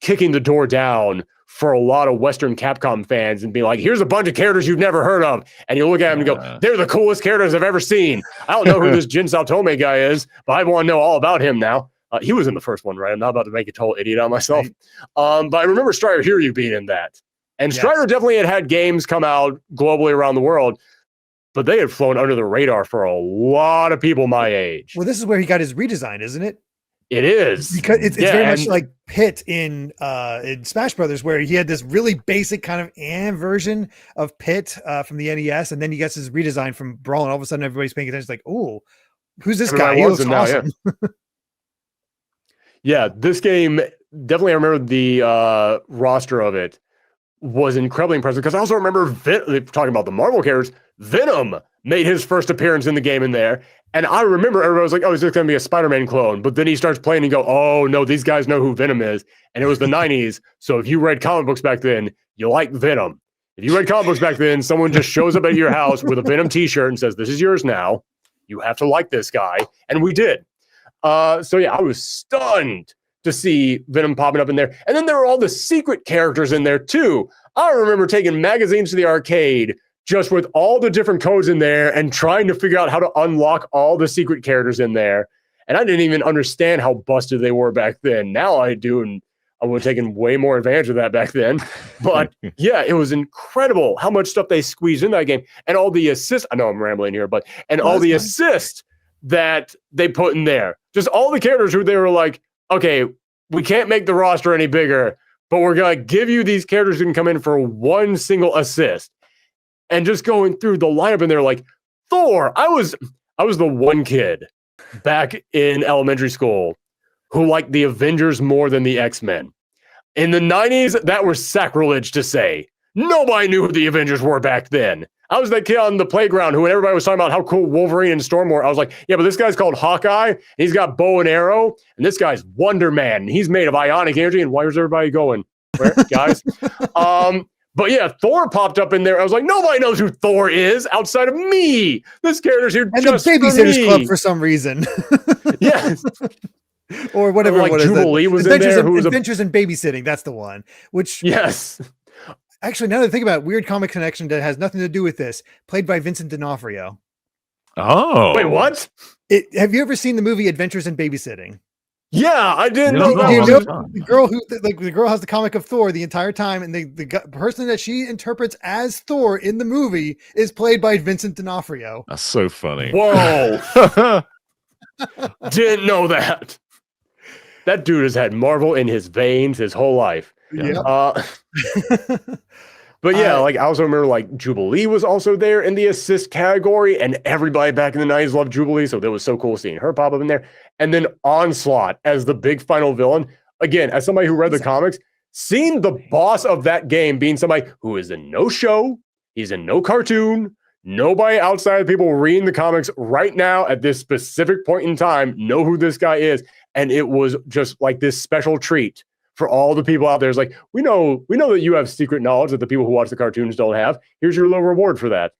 kicking the door down for a lot of Western Capcom fans and being like, here's a bunch of characters you've never heard of. And you look at them and go, they're the coolest characters I've ever seen. I don't know who this Jin Saotome guy is, but I want to know all about him now. He was in the first one, right? I'm not about to make a total idiot on myself. Right. But I remember Strider Hiryu being in that. And Strider definitely had games come out globally around the world, but they had flown under the radar for a lot of people my age. Well, this is where he got his redesign, isn't it? It is. Because it's very much like Pit in Smash Brothers, where he had this really basic kind of version of Pit from the NES, and then he gets his redesign from Brawl, and all of a sudden everybody's paying attention. It's like, oh, who's this guy? He looks awesome. Yeah, this game, definitely I remember the roster of it was incredibly impressive, because I also remember, talking about the Marvel characters, Venom made his first appearance in the game in there. And I remember everybody was like, oh, is this going to be a Spider-Man clone? But then he starts playing and go, oh, no, these guys know who Venom is. And it was the 90s. So if you read comic books back then, you like Venom. If you read comic books back then, someone just shows up at your house with a Venom t-shirt and says, this is yours now. You have to like this guy. And we did. So yeah, I was stunned to see Venom popping up in there. And then there were all the secret characters in there too. I remember taking magazines to the arcade just with all the different codes in there and trying to figure out how to unlock all the secret characters in there. And I didn't even understand how busted they were back then. Now I do, and I would have taken way more advantage of that back then. But yeah, it was incredible how much stuff they squeezed in that game. And all the assists, I know I'm rambling here, but all the assists that they put in there. Just all the characters who they were like, okay, we can't make the roster any bigger, but we're going to give you these characters who can come in for one single assist. And just going through the lineup, and they're like, Thor. I was the one kid back in elementary school who liked the Avengers more than the X-Men. In the 90s, that was sacrilege to say. Nobody knew who the Avengers were back then. I was that kid on the playground who, when everybody was talking about how cool Wolverine and Storm were, I was like, yeah, but this guy's called Hawkeye, and he's got bow and arrow, and this guy's Wonder Man, and he's made of ionic energy, and where's everybody going? Where, guys? But yeah, Thor popped up in there. I was like, nobody knows who Thor is outside of me. This character's here and just the Babysitters Club for some reason. Yes. Or whatever. Like Jubilee was in there. Adventures in Babysitting. That's the one. Which, yes. Actually, now that I think about it, weird comic connection that has nothing to do with this. Played by Vincent D'Onofrio. Oh. Wait, what? Have you ever seen the movie Adventures in Babysitting? Yeah, I didn't know that. You know the girl who the girl has the comic of Thor the entire time, and the person that she interprets as Thor in the movie is played by Vincent D'Onofrio. That's so funny. Whoa. Didn't know that. That dude has had Marvel in his veins his whole life. Yeah. But yeah, like I also remember like Jubilee was also there in the assist category, and everybody back in the 90s loved Jubilee, so that was so cool seeing her pop up in there. And then Onslaught as the big final villain. Again, as somebody who read the comics, seeing the boss of that game being somebody who is in no show, he's in no cartoon, nobody outside of people reading the comics right now at this specific point in time know who this guy is. And it was just like this special treat for all the people out there. It's like, we know that you have secret knowledge that the people who watch the cartoons don't have. Here's your little reward for that.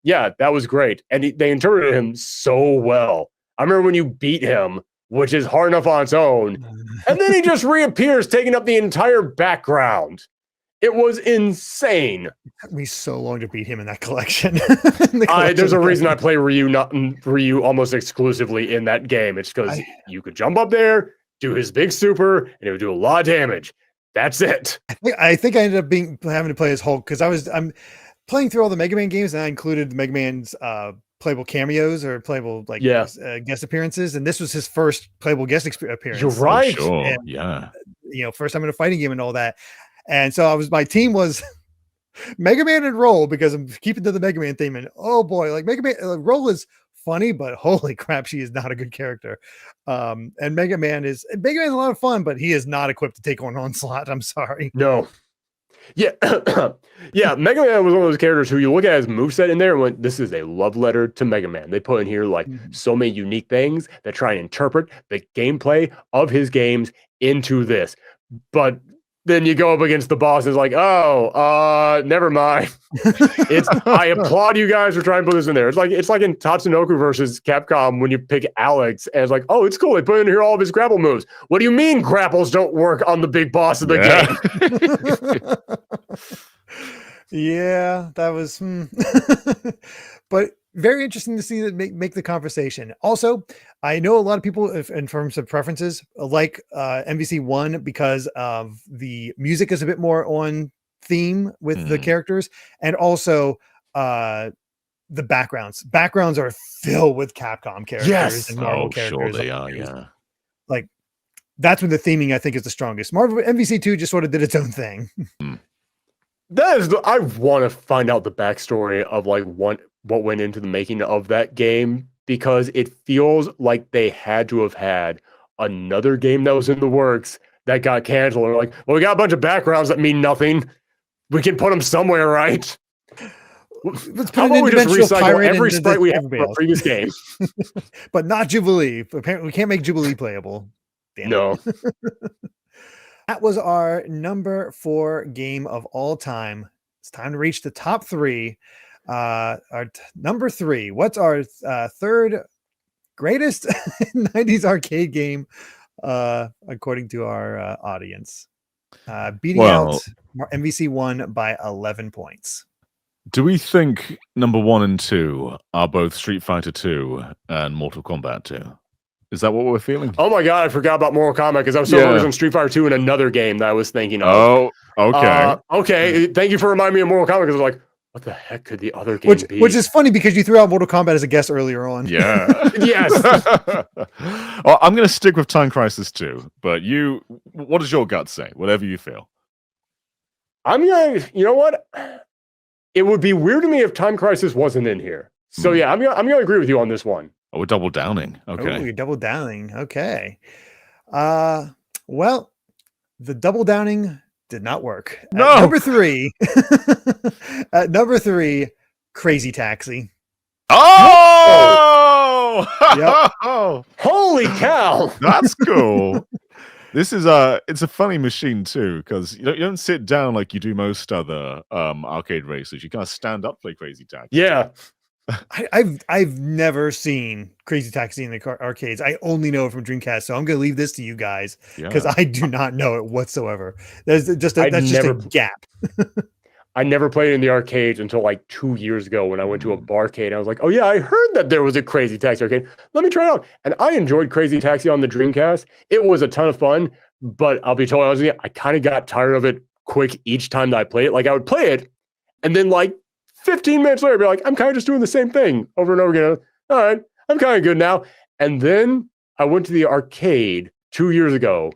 Yeah, that was great. And they interpreted him so well. I remember when you beat him, which is hard enough on its own, and then he just reappears, taking up the entire background. It was insane. It took me so long to beat him in that collection. There's a reason I play Ryu almost exclusively in that game. It's because you could jump up there, do his big super, and it would do a lot of damage. That's it. I think I ended up having to play as Hulk because I'm playing through all the Mega Man games, and I included Mega Man's playable cameos or playable guest appearances, and this was his first playable guest appearance. You're right. Sure. And, yeah. First time in a fighting game and all that. And so my team was Mega Man and Roll, because I'm keeping to the Mega Man theme. And oh boy, like Mega Man, Roll is funny, but holy crap, she is not a good character. And Mega Man's a lot of fun, but he is not equipped to take on Onslaught. I'm sorry. No. Yeah. Yeah. Mega Man was one of those characters who you look at his moveset in there and went, this is a love letter to Mega Man. They put in here like so many unique things that try and interpret the gameplay of his games into this. But then you go up against the boss, and it's like, never mind. I applaud you guys for trying to put this in there. It's like in Tatsunoko versus Capcom when you pick Alex, and it's like, oh, it's cool. They put in here all of his grapple moves. What do you mean grapples don't work on the big boss of the game? Yeah, that was. But very interesting to see that make the conversation. Also, I know a lot of people, in terms of preferences, like MVC1 because of the music is a bit more on theme with the characters, and also the backgrounds. Backgrounds are filled with Capcom characters and Marvel characters. Sure they are. Yeah, like that's when the theming I think is the strongest. Marvel MVC2 just sort of did its own thing. I want to find out the backstory of like what went into the making of that game, because it feels like they had to have had another game that was in the works that got canceled. They're like, well, we got a bunch of backgrounds that mean nothing. We can put them somewhere, right? How about we just recycle every sprite we have from a previous game? But not Jubilee. Apparently, we can't make Jubilee playable. Damn no. That was our number 4 game of all time. It's time to reach the top 3. Number 3. What's our third greatest 90s arcade game, according to our audience? Beating out MVC1 by 11 points. Do we think number 1 and 2 are both Street Fighter 2 and Mortal Kombat 2? Is that what we're feeling? Oh my god, I forgot about Mortal Kombat because I was so focused on Street Fighter 2 and another game that I was thinking of. Oh, okay. Okay, thank you for reminding me of Mortal Kombat, because I was like, what the heck could the other game be? Which is funny because you threw out Mortal Kombat as a guess earlier on. Yeah. Yes. Well, I'm going to stick with Time Crisis 2, but what does your gut say? Whatever you feel. You know what? It would be weird to me if Time Crisis wasn't in here. So yeah, I'm gonna agree with you on this one. Oh, we're double downing. Okay. Oh, you're double downing. Okay. Well, the double downing did not work. No. At number 3, Crazy Taxi. Oh! Yep. Holy cow! That's cool. This is it's a funny machine too, because you don't sit down like you do most other arcade races. You kind of stand up, play Crazy Taxi. Yeah. I've never seen Crazy Taxi in the arcades. I only know it from Dreamcast, so I'm going to leave this to you guys because I do not know it whatsoever. That's just a gap. I never played it in the arcades until like 2 years ago when I went to a barcade. I was like, oh yeah, I heard that there was a Crazy Taxi arcade. Let me try it out. And I enjoyed Crazy Taxi on the Dreamcast. It was a ton of fun, but I'll be totally honest with you, I kind of got tired of it quick each time that I played it. Like I would play it, and then like 15 minutes later, I'd be like, I'm kind of just doing the same thing over and over again. All right, I'm kind of good now. And then I went to the arcade 2 years ago,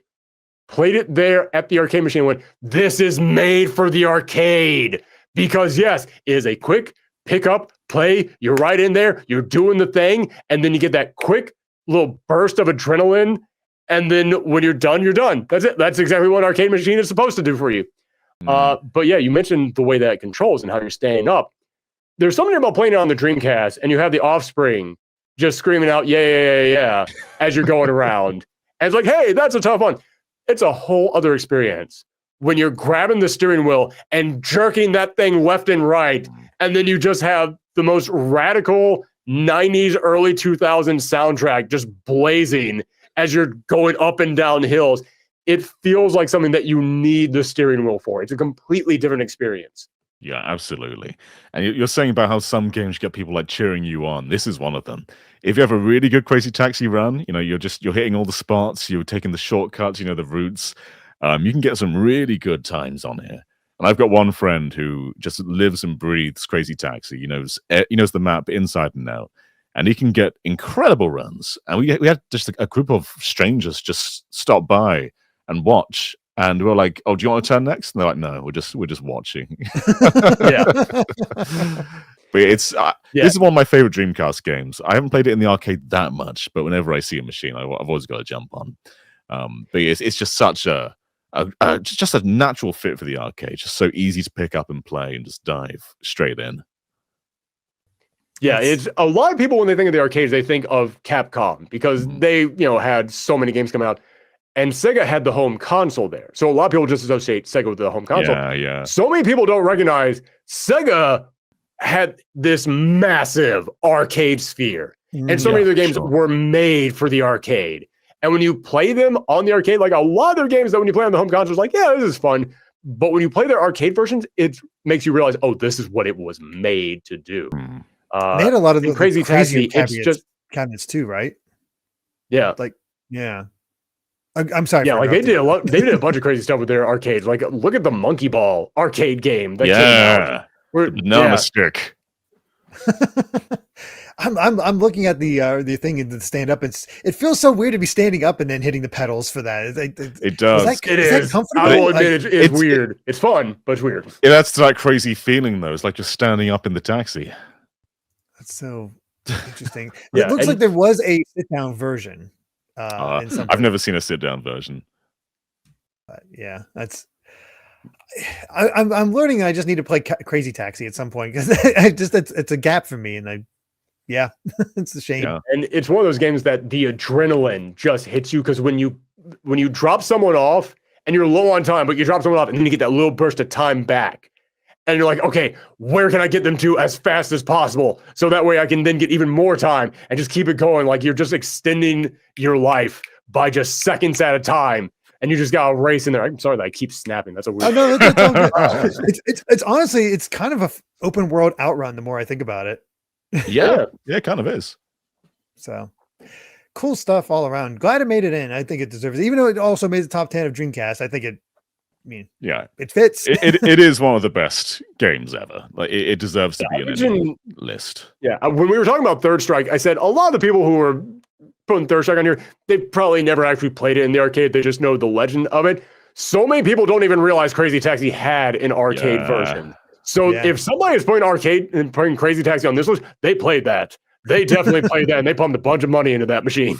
played it there at the arcade machine, and went, this is made for the arcade. Because yes, it is a quick pick up, play, you're right in there, you're doing the thing, and then you get that quick little burst of adrenaline, and then when you're done, you're done. That's it. That's exactly what an arcade machine is supposed to do for you. But yeah, you mentioned the way that it controls and how you're staying up. There's something about playing it on the Dreamcast, and you have the Offspring just screaming out, yeah, as you're going around. And it's like, hey, that's a tough one. It's a whole other experience when you're grabbing the steering wheel and jerking that thing left and right, and then you just have the most radical 90s, early 2000s soundtrack just blazing as you're going up and down hills. It feels like something that you need the steering wheel for. It's a completely different experience. Yeah, absolutely. And you're saying about how some games get people like cheering you on. This is one of them. If you have a really good Crazy Taxi run, you're hitting all the spots, you're taking the shortcuts, the routes. You can get some really good times on here. And I've got one friend who just lives and breathes Crazy Taxi. He knows the map inside and out, and he can get incredible runs. And we had just a group of strangers just stop by and watch. And we're like, "Oh, do you want to turn next?" And they're like, "No, we're just watching." Yeah, but this is one of my favorite Dreamcast games. I haven't played it in the arcade that much, but whenever I see a machine, I've always got to jump on. But it's just such a natural fit for the arcade. Just so easy to pick up and play, and just dive straight in. Yeah, it's a lot of people when they think of the arcades, they think of Capcom because they had so many games coming out. And Sega had the home console there. So a lot of people just associate Sega with the home console. Yeah. So many people don't recognize Sega had this massive arcade sphere. And so many of their games were made for the arcade. And when you play them on the arcade, like a lot of their games that when you play on the home console, it's like, yeah, this is fun. But when you play their arcade versions, it makes you realize, oh, this is what it was made to do. They had a lot of the Crazy Taxi. It's just cabinets too, right? Yeah. Yeah. I'm sorry. Yeah, like they did a lot. They did a bunch of crazy stuff with their arcades. Like, look at the Monkey Ball arcade game that came out. Banana stick. I'm looking at the thing in the stand up. It feels so weird to be standing up and then hitting the pedals for that. It does. It is. Comfortable? I will admit it's weird. It's fun, but it's weird. Yeah, that's that crazy feeling though. It's like just standing up in the taxi. That's so interesting. Yeah, it looks like there was a sit down version. I've never seen a sit-down version. Yeah, that's. I'm learning. I just need to play Crazy Taxi at some point because it's a gap for me, and it's a shame. Yeah. And it's one of those games that the adrenaline just hits you because when you drop someone off and you're low on time, but you drop someone off and then you get that little burst of time back. And you're like, okay, where can I get them to as fast as possible? So that way I can then get even more time and just keep it going. Like you're just extending your life by just seconds at a time. And you just got to race in there. I'm sorry that I keep snapping. That's a weird. Oh, no, that's all good. It's honestly, it's kind of a open world outrun the more I think about it. Yeah, it kind of is. So cool stuff all around. Glad it made it in. I think it deserves it. Even though it also made the top 10 of Dreamcast, I think it fits. It is one of the best games ever. Like it deserves to be in any list. Yeah, when we were talking about Third Strike, I said a lot of the people who were putting Third Strike on here, they probably never actually played it in the arcade. They just know the legend of it. So many people don't even realize Crazy Taxi had an arcade version. So if somebody is putting arcade and putting Crazy Taxi on this list, they played that. They definitely played that, and they pumped a bunch of money into that machine.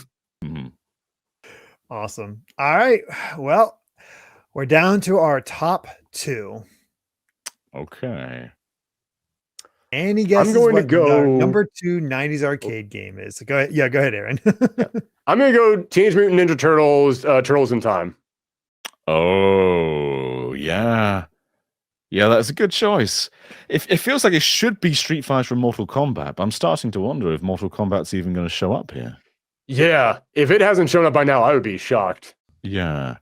Awesome. All right. Well, we're down to our top 2. Okay. Any guesses? I'm going to go number 2 90s arcade game is. Go ahead. Yeah, go ahead, Aaron. I'm going to go Teenage Mutant Ninja Turtles, Turtles in Time. Oh, yeah. Yeah, that's a good choice. It feels like it should be Street Fighter and Mortal Kombat, but I'm starting to wonder if Mortal Kombat's even going to show up here. Yeah, if it hasn't shown up by now, I would be shocked. Yeah.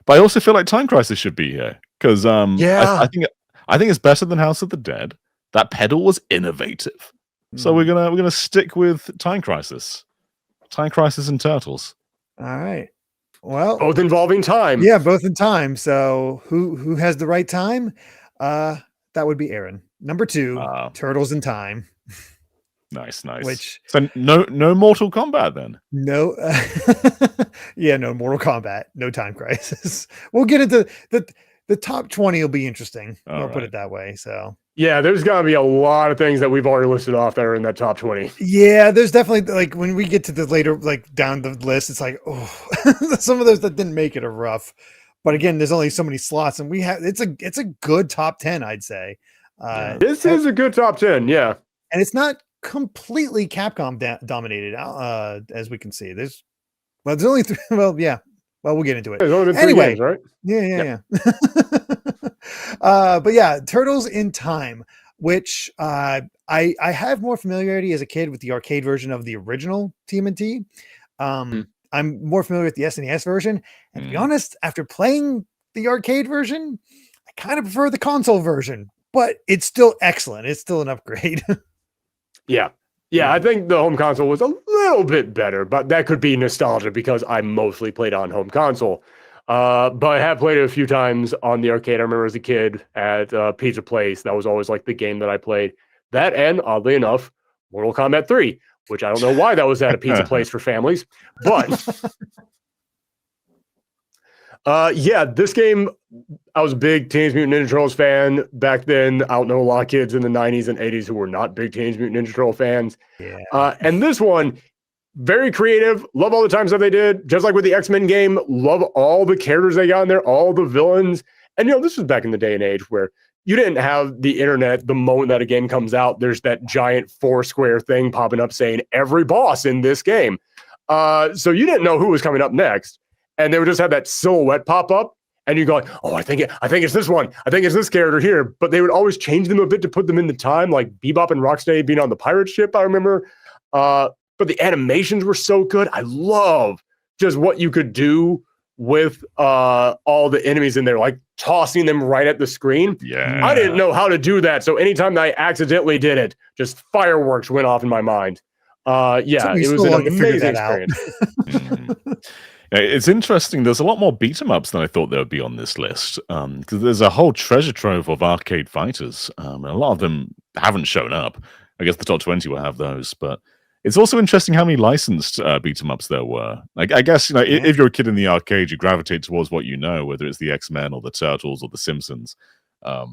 But I also feel like Time Crisis should be here because I think it's better than House of the Dead. That pedal was innovative, so we're gonna stick with Time Crisis and Turtles. All right. Well, both involving time. Yeah, both in time. So who has the right time? That would be Aaron. Number 2, Turtles in Time. Nice. Which So no Mortal Kombat then. no, no Mortal Kombat, no Time Crisis. We'll get into the top 20 will be interesting. I'll put it that way. So yeah, there's got to be a lot of things that we've already listed off that are in that top 20. yeah, there's definitely like when we get to the later, like down the list, it's like, oh, some of those that didn't make it are rough. But again, there's only so many slots, and it's a good top 10, I'd say. This is a good top 10, yeah. And it's not completely Capcom dominated, as we can see. There's only three. Well, yeah. Well, we'll get into it. There's only been 3 games, right? Yeah. But yeah, Turtles in Time, which I have more familiarity as a kid with the arcade version of the original TMNT. I'm more familiar with the SNES version, and to be honest, after playing the arcade version, I kind of prefer the console version, but it's still excellent. It's still an upgrade. Yeah, I think the home console was a little bit better, but that could be nostalgia because I mostly played on home console. But I have played it a few times on the arcade. I remember as a kid at Pizza Place, that was always like the game that I played. That and, oddly enough, Mortal Kombat 3, which I don't know why that was at a Pizza Place for families. But this game, I was a big Teenage Mutant Ninja Turtles fan back then. I don't know a lot of kids in the 90s and 80s who were not big Teenage Mutant Ninja Turtle fans. Yeah. And this one, very creative. Love all the times that they did. Just like with the X-Men game, love all the characters they got in there, all the villains. And, this was back in the day and age where you didn't have the internet. The moment that a game comes out, there's that giant 4-square thing popping up saying every boss in this game. So you didn't know who was coming up next. And they would just have that silhouette pop up. And you go, oh, I think it's this one. I think it's this character here. But they would always change them a bit to put them in the time, like Bebop and Rocksteady being on the pirate ship, I remember. But the animations were so good. I love just what you could do with all the enemies in there, like tossing them right at the screen. Yeah. I didn't know how to do that. So anytime that I accidentally did it, just fireworks went off in my mind. It was an amazing experience. It's interesting. There's a lot more beat 'em ups than I thought there would be on this list. Because there's a whole treasure trove of arcade fighters. And a lot of them haven't shown up. I guess the top 20 will have those, but it's also interesting how many licensed beat 'em ups there were. Like, I guess, if you're a kid in the arcade, you gravitate towards what you know, whether it's the X-Men or the Turtles or the Simpsons. But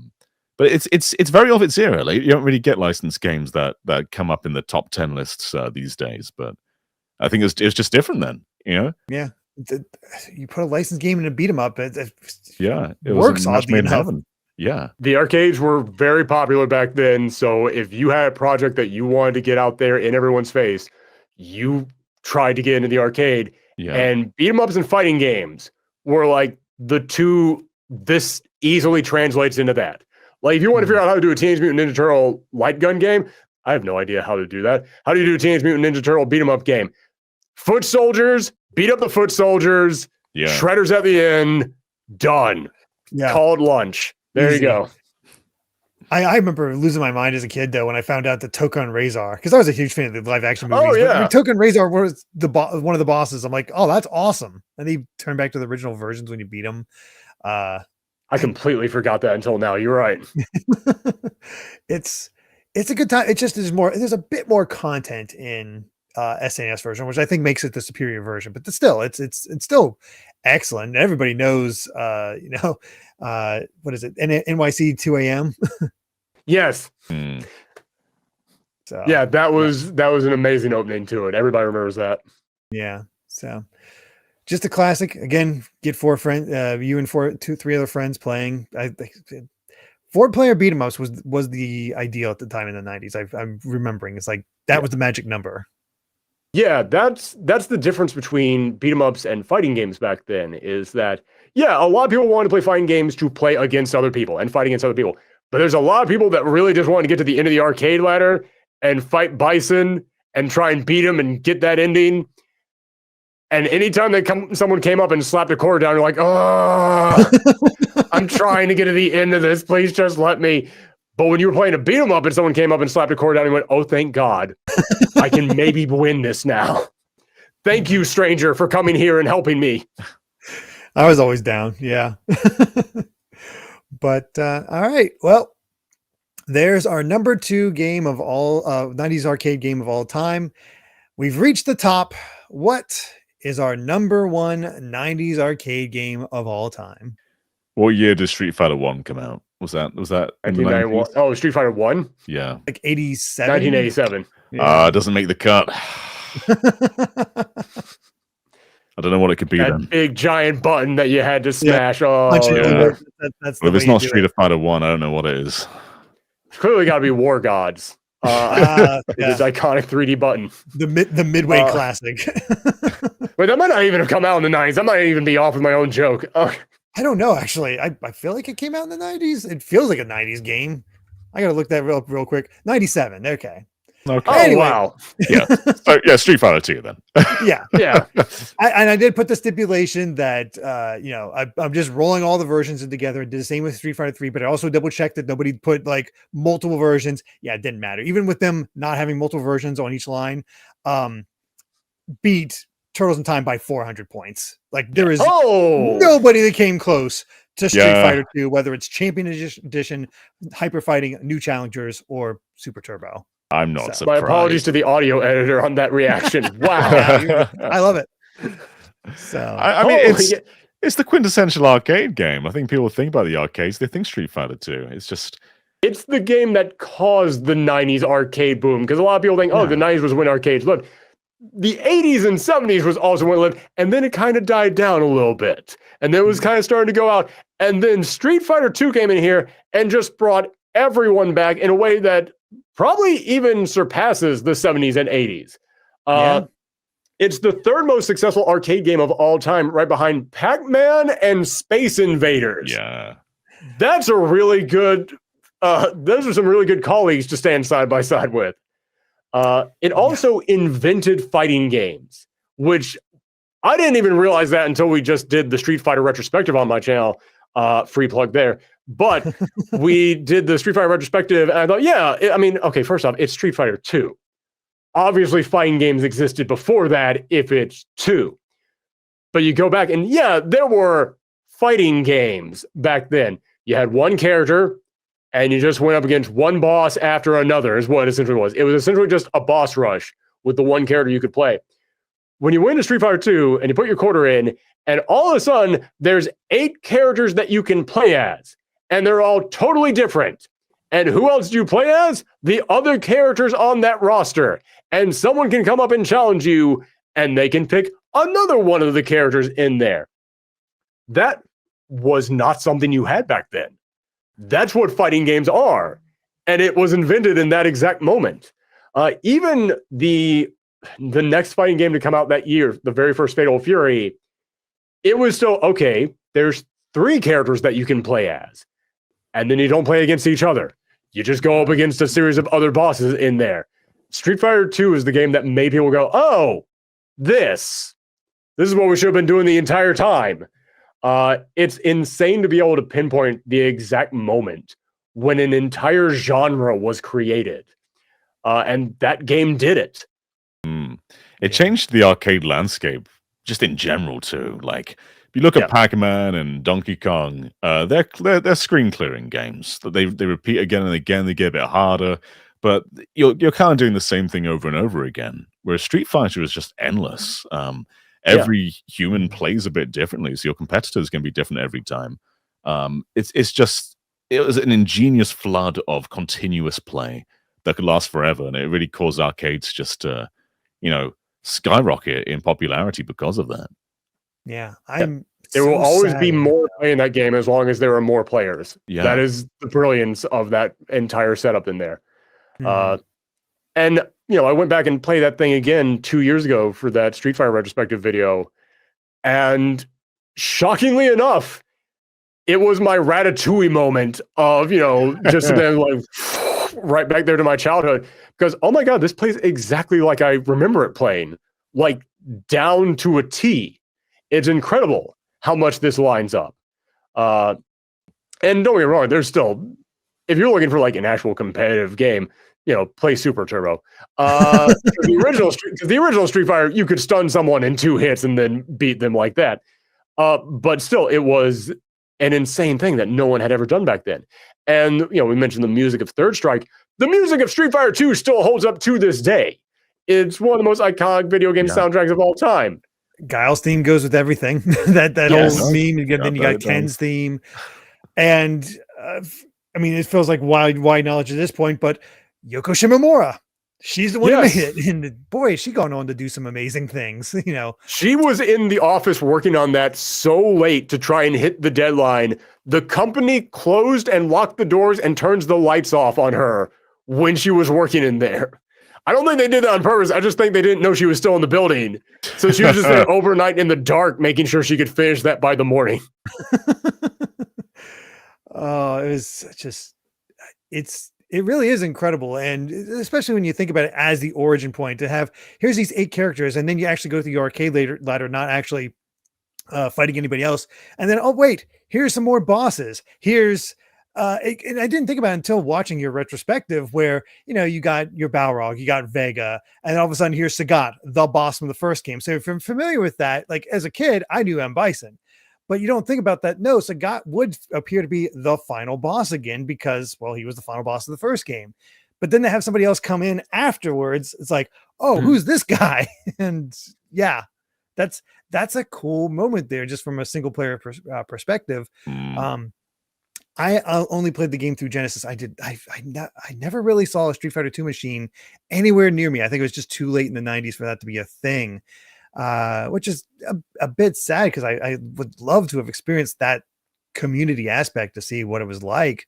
it's very of its era. Like, you don't really get licensed games that come up in the top 10 lists these days. But I think it's just different then, Yeah. You put a licensed game in a beat 'em up. It works on made in heaven. Yeah. The arcades were very popular back then. So if you had a project that you wanted to get out there in everyone's face, you tried to get into the arcade. Yeah. And beat 'em ups and fighting games were like the two. This easily translates into that. Like, if you want to figure out how to do a Teenage Mutant Ninja Turtle light gun game, I have no idea how to do that. How do you do a Teenage Mutant Ninja Turtle beat 'em up game? Foot soldiers, beat up the foot soldiers, shredders at the end, done. Yeah. Called lunch. There you go. I remember losing my mind as a kid, though, when I found out that Toka and Razor, because I was a huge fan of the live action movies. Oh, yeah. But Toka and Razor was one of the bosses. I'm like, oh, that's awesome. And he turned back to the original versions when you beat him. I completely forgot that until now. You're right. It's a good time. It just is there's a bit more content in SNES version, which I think makes it the superior version, but still, it's still excellent. Everybody knows, what is it? NYC 2 a.m. Yes. So yeah, that was an amazing opening to it. Everybody remembers that. Yeah. So just a classic. Again, get 4 friends, you and 3 other friends playing. I think 4-player beat 'em ups was the ideal at the time in the 90s. I'm remembering. It's like that was the magic number. Yeah, that's the difference between beat 'em ups and fighting games back then, is that, a lot of people wanted to play fighting games to play against other people and fight against other people. But there's a lot of people that really just want to get to the end of the arcade ladder and fight Bison and try and beat him and get that ending. And anytime someone came up and slapped a cord down, you're like, oh, I'm trying to get to the end of this. Please just let me. But when you were playing a beat 'em up and someone came up and slapped a cord down, and went, oh, thank God, I can maybe win this now. Thank you, stranger, for coming here and helping me. I was always down. Yeah. But all right. Well, There's our number 2 game of all 90s arcade game of all time. We've reached the top. What is our number 1 90s arcade game of all time? What year did Street Fighter 1 come out? Was that in the 1991. 90s? Oh, Street Fighter 1? Yeah. Like 87? 1987. It doesn't make the cut. I don't know what it could be that then. Big giant button that you had to smash. Oh, yeah. That's Well, if it's not Street Fighter 1, I don't know what it is. It's clearly got to be War Gods. This iconic 3D button. The Midway Classic. Wait, that might not even have come out in the 90s. That might even be off with my own joke. I don't know, actually. I feel like it came out in the 90s. It feels like a 90s game. I gotta look that real quick. 97. Okay. Okay. Oh, anyway. wow. Yeah. So, Street Fighter 2 then. Yeah. I did put the stipulation that I'm just rolling all the versions in together and did the same with Street Fighter 3, but I also double checked that nobody put like multiple versions. Yeah, it didn't matter. Even with them not having multiple versions on each line, beat Turtles in Time by 400 points. Like there is nobody that came close to Street Fighter 2, whether it's Champion Edition, Hyper Fighting, New Challengers, or Super Turbo. I'm not surprised. My apologies to the audio editor on that reaction. Wow. I love it. So I mean, it's the quintessential arcade game. I think people think about the arcades, they think Street Fighter 2. It's the game that caused the 90s arcade boom, because a lot of people think, the 90s was when arcades lived. The 80s and 70s was also when it lived, and then it kind of died down a little bit. And then it was kind of starting to go out. And then Street Fighter 2 came in here and just brought everyone back in a way that probably even surpasses the 70s and 80s. It's the third most successful arcade game of all time, right behind Pac-Man and Space Invaders. Yeah. That's a really good, those are some really good colleagues to stand side by side with. It also invented fighting games, which I didn't even realize that until we just did the Street Fighter retrospective on my channel. Free plug there. But we did the Street Fighter retrospective, and I thought, first off, it's Street Fighter 2. Obviously, fighting games existed before that if it's 2. But you go back and, there were fighting games back then. You had one character, and you just went up against one boss after another is what it essentially was. It was essentially just a boss rush with the one character you could play. When you went to Street Fighter 2 and you put your quarter in, and all of a sudden, there's 8 characters that you can play as, and they're all totally different. And who else do you play as? The other characters on that roster. And someone can come up and challenge you, and they can pick another one of the characters in there. That was not something you had back then. That's what fighting games are. And it was invented in that exact moment. Even the next fighting game to come out that year, the very first Fatal Fury, it was still, okay, there's 3 characters that you can play as. And then you don't play against each other. You just go up against a series of other bosses in there. Street Fighter 2 is the game that made people go, oh, this is what we should have been doing the entire time. It's insane to be able to pinpoint the exact moment when an entire genre was created. And that game did it. It changed the arcade landscape just in general too. Like if you look at Pac-Man and Donkey Kong, they're screen clearing games that they repeat again and again. They get a bit harder, but you're kind of doing the same thing over and over again. Whereas Street Fighter is just endless. Every human plays a bit differently, so your competitor is going to be different every time. It was an ingenious flood of continuous play that could last forever, and it really caused arcades just to, skyrocket in popularity because of that. Yeah, there will always be more play in that game as long as there are more players. Yeah. That is the brilliance of that entire setup in there. And I went back and played that thing again 2 years ago for that Street Fighter retrospective video, and shockingly enough, it was my Ratatouille moment of just then like right back there to my childhood, because oh my god, this plays exactly like I remember it playing, like down to a T. It's incredible how much this lines up. And don't get me wrong, there's still, if you're looking for like an actual competitive game, play Super Turbo. The original Street Fighter, you could stun someone in 2 hits and then beat them like that. But still, it was an insane thing that no one had ever done back then. And, we mentioned the music of Third Strike. The music of Street Fighter 2 still holds up to this day. It's one of the most iconic video game soundtracks of all time. Guile's theme goes with everything. that whole meme. Then you got Ken's theme. And, it feels like wide knowledge at this point, but Yoko Shimomura, she's the one who made it. And boy, is she gone on to do some amazing things, She was in the office working on that so late to try and hit the deadline. The company closed and locked the doors and turns the lights off on her when she was working in there. I don't think they did that on purpose. I just think they didn't know she was still in the building. So she was just there overnight in the dark, making sure she could finish that by the morning. Oh, it was just, it really is incredible. And especially when you think about it as the origin point, to have, here's these 8 characters, and then you actually go through the arcade ladder, not actually fighting anybody else. And then, oh, wait, here's some more bosses. Here's, and I didn't think about it until watching your retrospective where, you got your Balrog, you got Vega, and all of a sudden here's Sagat, the boss from the first game. So if you're familiar with that, like as a kid, I knew M. Bison. But you don't think about that. No, Sagat would appear to be the final boss again because, well, he was the final boss of the first game. But then to have somebody else come in afterwards, it's like, oh, who's this guy? And yeah, that's a cool moment there, just from a single player perspective. I only played the game through Genesis. I never really saw a Street Fighter 2 machine anywhere near me. I think it was just too late in the 90s for that to be a thing. Which is a bit sad because I would love to have experienced that community aspect to see what it was like.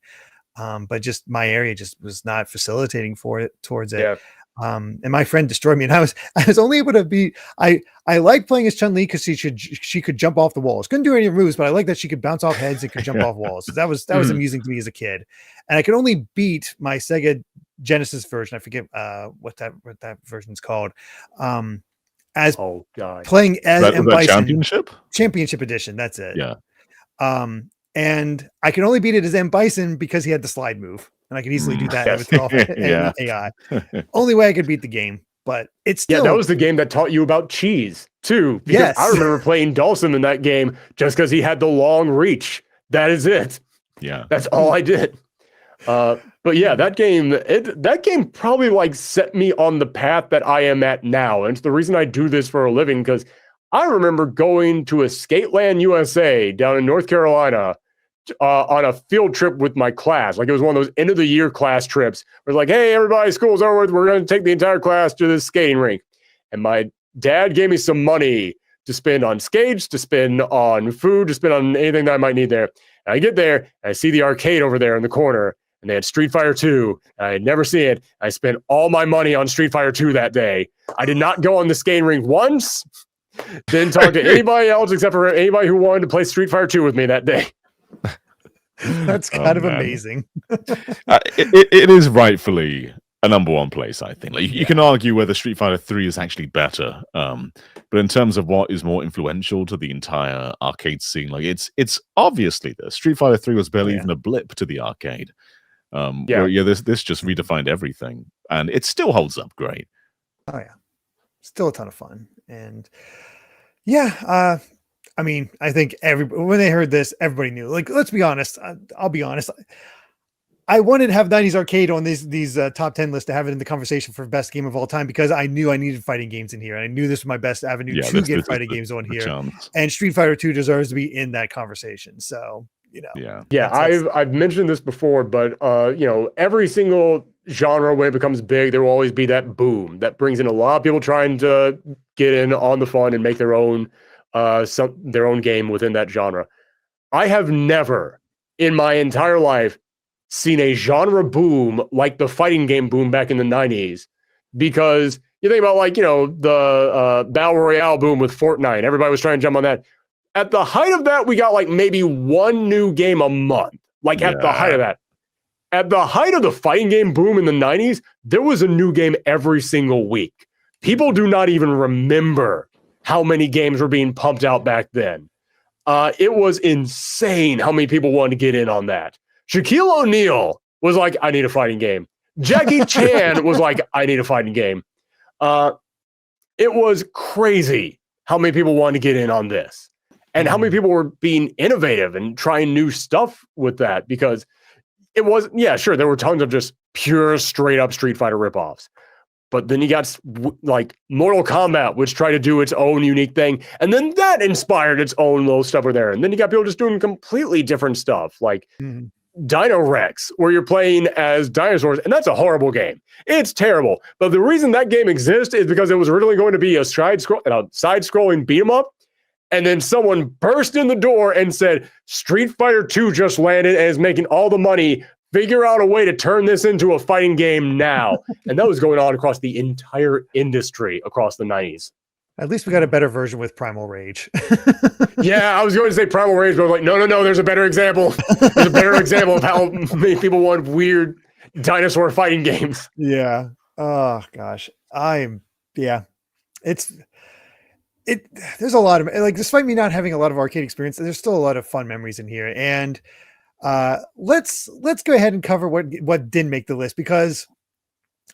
But just my area just was not facilitating towards it. Yeah. And my friend destroyed me, and I was only able to be, I like playing as Chun-Li because she could jump off the walls. Couldn't do any moves, but I like that she could bounce off heads and could jump off walls. So that was amusing to me as a kid. And I could only beat my Sega Genesis version. I forget what that version's called. As playing as M. Bison Championship Edition. That's it. Yeah. And I can only beat it as M. Bison because he had the slide move, and I could easily do that with AI. Only way I could beat the game, but it's still, that was the game that taught you about cheese too. Because I remember playing Dawson in that game just because he had the long reach. That is it. Yeah, that's all I did. But yeah, that game probably like set me on the path that I am at now. And it's the reason I do this for a living, because I remember going to Skateland USA down in North Carolina on a field trip with my class. Like it was one of those end of the year class trips where it's like, hey, everybody, school's over with. We're going to take the entire class to this skating rink. And my dad gave me some money to spend on skates, to spend on food, to spend on anything that I might need there. And I get there and I see the arcade over there in the corner. And they had Street Fighter 2. I had never seen it. I spent all my money on Street Fighter 2 that day. I did not go on the skating rink once. Didn't talk to anybody else except for anybody who wanted to play Street Fighter 2 with me that day. That's kind of amazing. It is rightfully a number one place, I think. Like you can argue whether Street Fighter 3 is actually better. But in terms of what is more influential to the entire arcade scene, like it's obviously this. Street Fighter 3 was barely even a blip to the arcade. This just redefined everything, and it still holds up great. Oh yeah, still a ton of fun. And I think when they heard this, everybody knew. Like, let's be honest. I'll be honest. I wanted to have 90s arcade on these top 10 lists to have it in the conversation for best game of all time, because I knew I needed fighting games in here, and I knew this was my best avenue to get fighting games on here. And Street Fighter 2 deserves to be in that conversation. So. I've mentioned this before, but every single genre, when it becomes big, there will always be that boom that brings in a lot of people trying to get in on the fun and make their own game within that genre. I have never in my entire life seen a genre boom like the fighting game boom back in the 90s, because you think about the Battle Royale boom with Fortnite. Everybody was trying to jump on that. At the height of that, we got like maybe one new game a month. At the height of that. At the height of the fighting game boom in the 90s, there was a new game every single week. People do not even remember how many games were being pumped out back then. It was insane how many people wanted to get in on that. Shaquille O'Neal was like, I need a fighting game. Jackie Chan was like, I need a fighting game. It was crazy how many people wanted to get in on this. And how many people were being innovative and trying new stuff with that, because it was, yeah, sure. There were tons of just pure straight up Street Fighter ripoffs. But then you got like Mortal Kombat, which tried to do its own unique thing. And then that inspired its own little stuff over there. And then you got people just doing completely different stuff. Like Dino Rex, where you're playing as dinosaurs, and that's a horrible game. It's terrible. But the reason that game exists is because it was originally going to be a side-scrolling beat 'em up, and then someone burst in the door and said, Street Fighter 2 just landed and is making all the money. Figure out a way to turn this into a fighting game now. And that was going on across the entire industry across the 90s. At least we got a better version with Primal Rage. Yeah, I was going to say Primal Rage, but I was like, no, there's a better example. There's a better example of how many people want weird dinosaur fighting games. Yeah. Oh gosh. There's a lot of, like, despite me not having a lot of arcade experience, there's still a lot of fun memories in here. And let's go ahead and cover what didn't make the list, because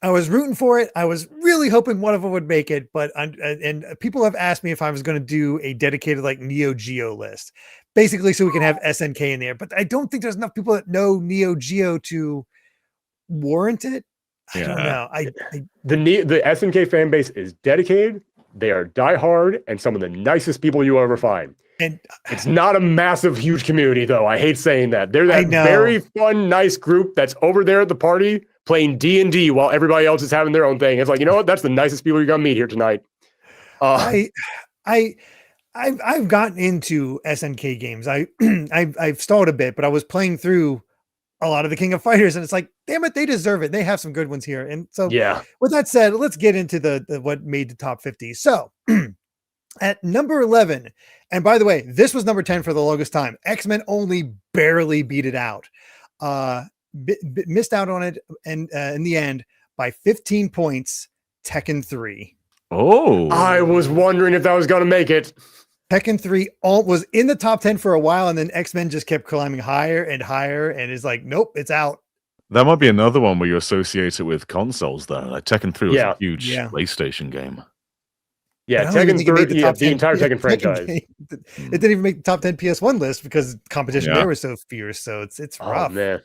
I was rooting for it. I was really hoping one of them would make it, but and people have asked me if I was going to do a dedicated like Neo Geo list, basically so we can have SNK in there. But I don't think there's enough people that know Neo Geo to warrant it. I don't know. The SNK fan base is dedicated. They are diehard and some of the nicest people you'll ever find. And it's not a massive, huge community, though. I hate saying that. They're that very fun, nice group that's over there at the party playing D&D while everybody else is having their own thing. It's like, you know what? That's the nicest people you're gonna meet here tonight. I've gotten into SNK games. I've stalled a bit, but I was playing through a lot of the King of Fighters, and it's like, damn it, they deserve it. They have some good ones here. And so, yeah. With that said, let's get into the what made the top 50. So, at number 11, and by the way, this was number 10 for the longest time. X-Men only barely beat it out. Missed out on it, and in the end by 15 points. Tekken 3. Oh, I was wondering if that was going to make it. Tekken 3 was in the top 10 for a while, and then X-Men just kept climbing higher and higher, and it's like, nope, it's out. That might be another one where you associate it with consoles, though. Like Tekken 3 was a huge PlayStation game. Yeah, Tekken 3, the entire Tekken franchise. It didn't even make the top 10 PS1 list because competition there was so fierce. So it's rough. Man.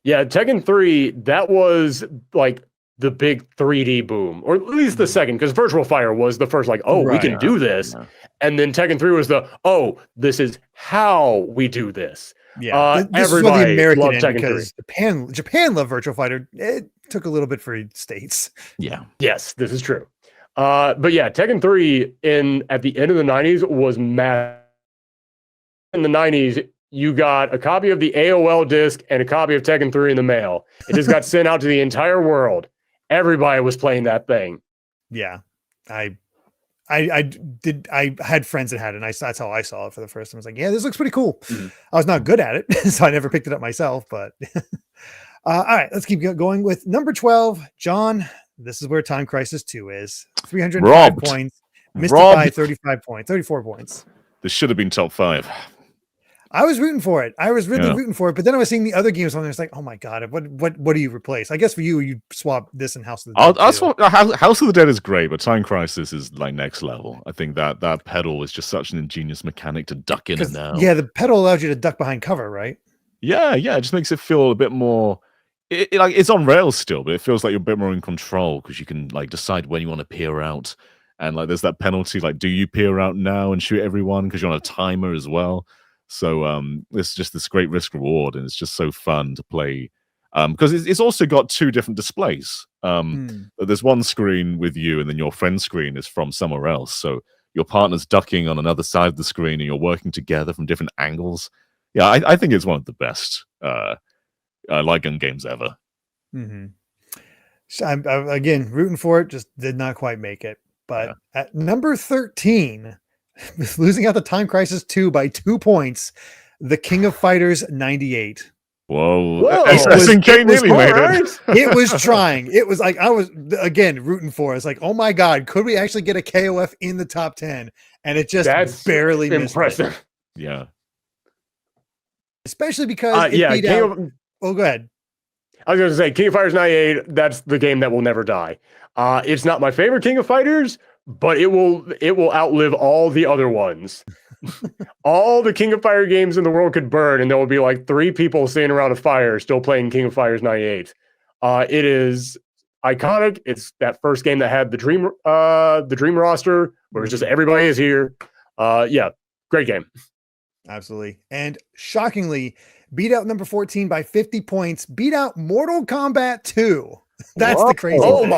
Yeah, Tekken 3, that was like the big 3D boom, or at least the second, because Virtual Fire was the first, like, we can do this. Yeah. And then Tekken 3 was this is how we do this. Yeah, this is what the American end, because Japan loved Virtual Fighter. It took a little bit for states. Yeah. Yes, this is true. But yeah, Tekken 3 at the end of the 90s was mad. In the 90s, you got a copy of the AOL disc and a copy of Tekken 3 in the mail. It just got sent out to the entire world. Everybody was playing that thing. Yeah. I had friends that had it, and that's how I saw it for the first time. I was like, yeah, this looks pretty cool. Mm-hmm. I was not good at it, so I never picked it up myself, but all right, let's keep going with number 12. John, this is where Time Crisis 2 is. 305 points. Missed it by 34 points. This should have been top 5. I was rooting for it. I was really rooting for it, but then I was seeing the other games on there. It's like, oh my god, what do you replace? I guess for you swap this and House of the Dead. I'll swap. House of the Dead is great, but Time Crisis is like next level. I think that pedal is just such an ingenious mechanic to duck in and out. Yeah, the pedal allows you to duck behind cover, right? Yeah, it just makes it feel a bit more. Like it's on rails still, but it feels like you're a bit more in control because you can like decide when you want to peer out, and like there's that penalty, like do you peer out now and shoot everyone because you're on a timer as well. So it's just this great risk reward, and it's just so fun to play because it's also got 2 different displays. There's one screen with you, and then your friend's screen is from somewhere else. So your partner's ducking on another side of the screen, and you're working together from different angles. Yeah, I think it's one of the best light gun games ever. Mm-hmm. So I'm again rooting for it, just did not quite make it. But at number 13. Losing out the Time Crisis 2 by 2 points, the King of Fighters 98. Whoa. SNK nearly made it. It was trying. It was like I was again rooting for it. It's like, oh my god, could we actually get a KOF in the top 10? And it just barely impressive. Missed it. Yeah. Especially because it beat out. Oh, go ahead. I was going to say King of Fighters 98. That's the game that will never die. It's not my favorite King of Fighters, but it will outlive all the other ones. All the King of Fire games in the world could burn, and there will be like 3 people sitting around a fire still playing King of Fighters 98. It is iconic. It's that first game that had the dream roster, where it's just everybody is here. Yeah, great game. Absolutely. And shockingly, beat out number 14 by 50 points, beat out Mortal Kombat 2. That's the crazy thing.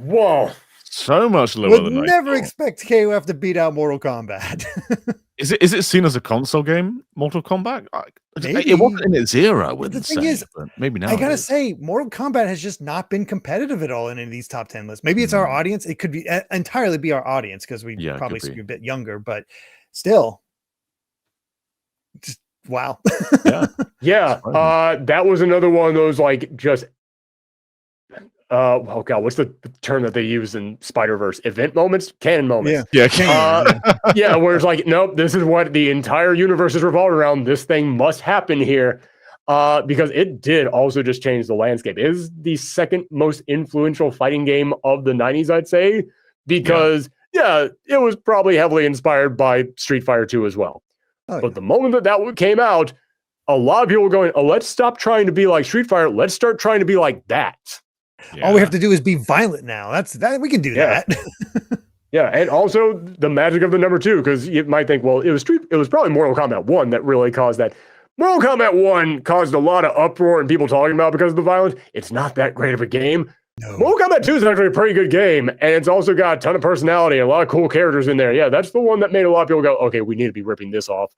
Whoa. So much lower Would than never expect KOF to beat out Mortal Kombat. Is it seen as a console game, Mortal Kombat? Maybe. It wasn't in its era, But the thing is, but maybe now. I gotta say, Mortal Kombat has just not been competitive at all in any of these top 10 lists. Maybe it's our audience. It could be entirely be our audience because we probably skew a bit younger, but still, just wow. Yeah. That was another one of those like just. Oh god, what's the term that they use in Spider-Verse? Event moments, canon moments. Yeah, where it's like, nope, this is what the entire universe is revolved around. This thing must happen here, because it did also just change the landscape. It is the second most influential fighting game of the 90s, I'd say, because it was probably heavily inspired by Street Fighter 2 as well. But the moment that came out, a lot of people were going, let's stop trying to be like Street Fighter. Let's start trying to be like that. Yeah. All we have to do is be violent now. That's that we can do that. Yeah, and also the magic of the number 2, because you might think, well, it was probably Mortal Kombat 1 that really caused that. Mortal Kombat 1 caused a lot of uproar and people talking about because of the violence. It's not that great of a game. No. Mortal Kombat 2 is actually a pretty good game, and it's also got a ton of personality and a lot of cool characters in there. Yeah, that's the one that made a lot of people go, okay, we need to be ripping this off.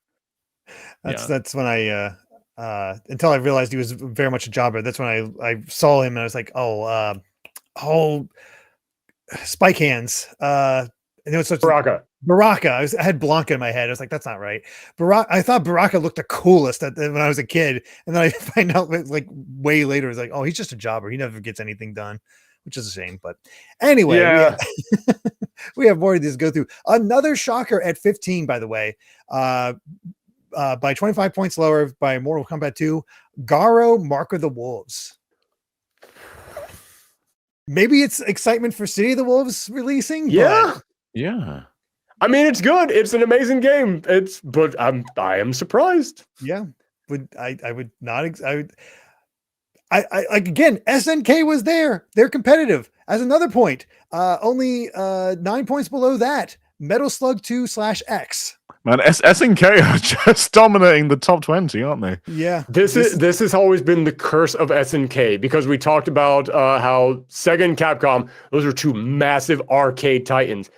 That's when I until I realized he was very much a jobber. That's when I saw him and I was like, Spike Hands. And it was such Baraka. I had Blanca in my head. I was like, that's not right. I thought Baraka looked the coolest when I was a kid, and then I find out like way later, it's like, oh, he's just a jobber. He never gets anything done, which is a shame. But anyway, we have more of these to go through. Another shocker at 15, by the way. By 25 points lower by Mortal Kombat 2, Garo Mark of the Wolves. Maybe it's excitement for City of the Wolves releasing. Yeah. I mean, it's good. It's an amazing game. But I am surprised. Yeah. I would not. Again, SNK was there. They're competitive. As another point, only 9 points below that, Metal Slug 2/X. Man, SNK are just dominating the top 20, aren't they? Yeah. This has always been the curse of SNK, because we talked about how Sega and Capcom, those are 2 massive arcade titans.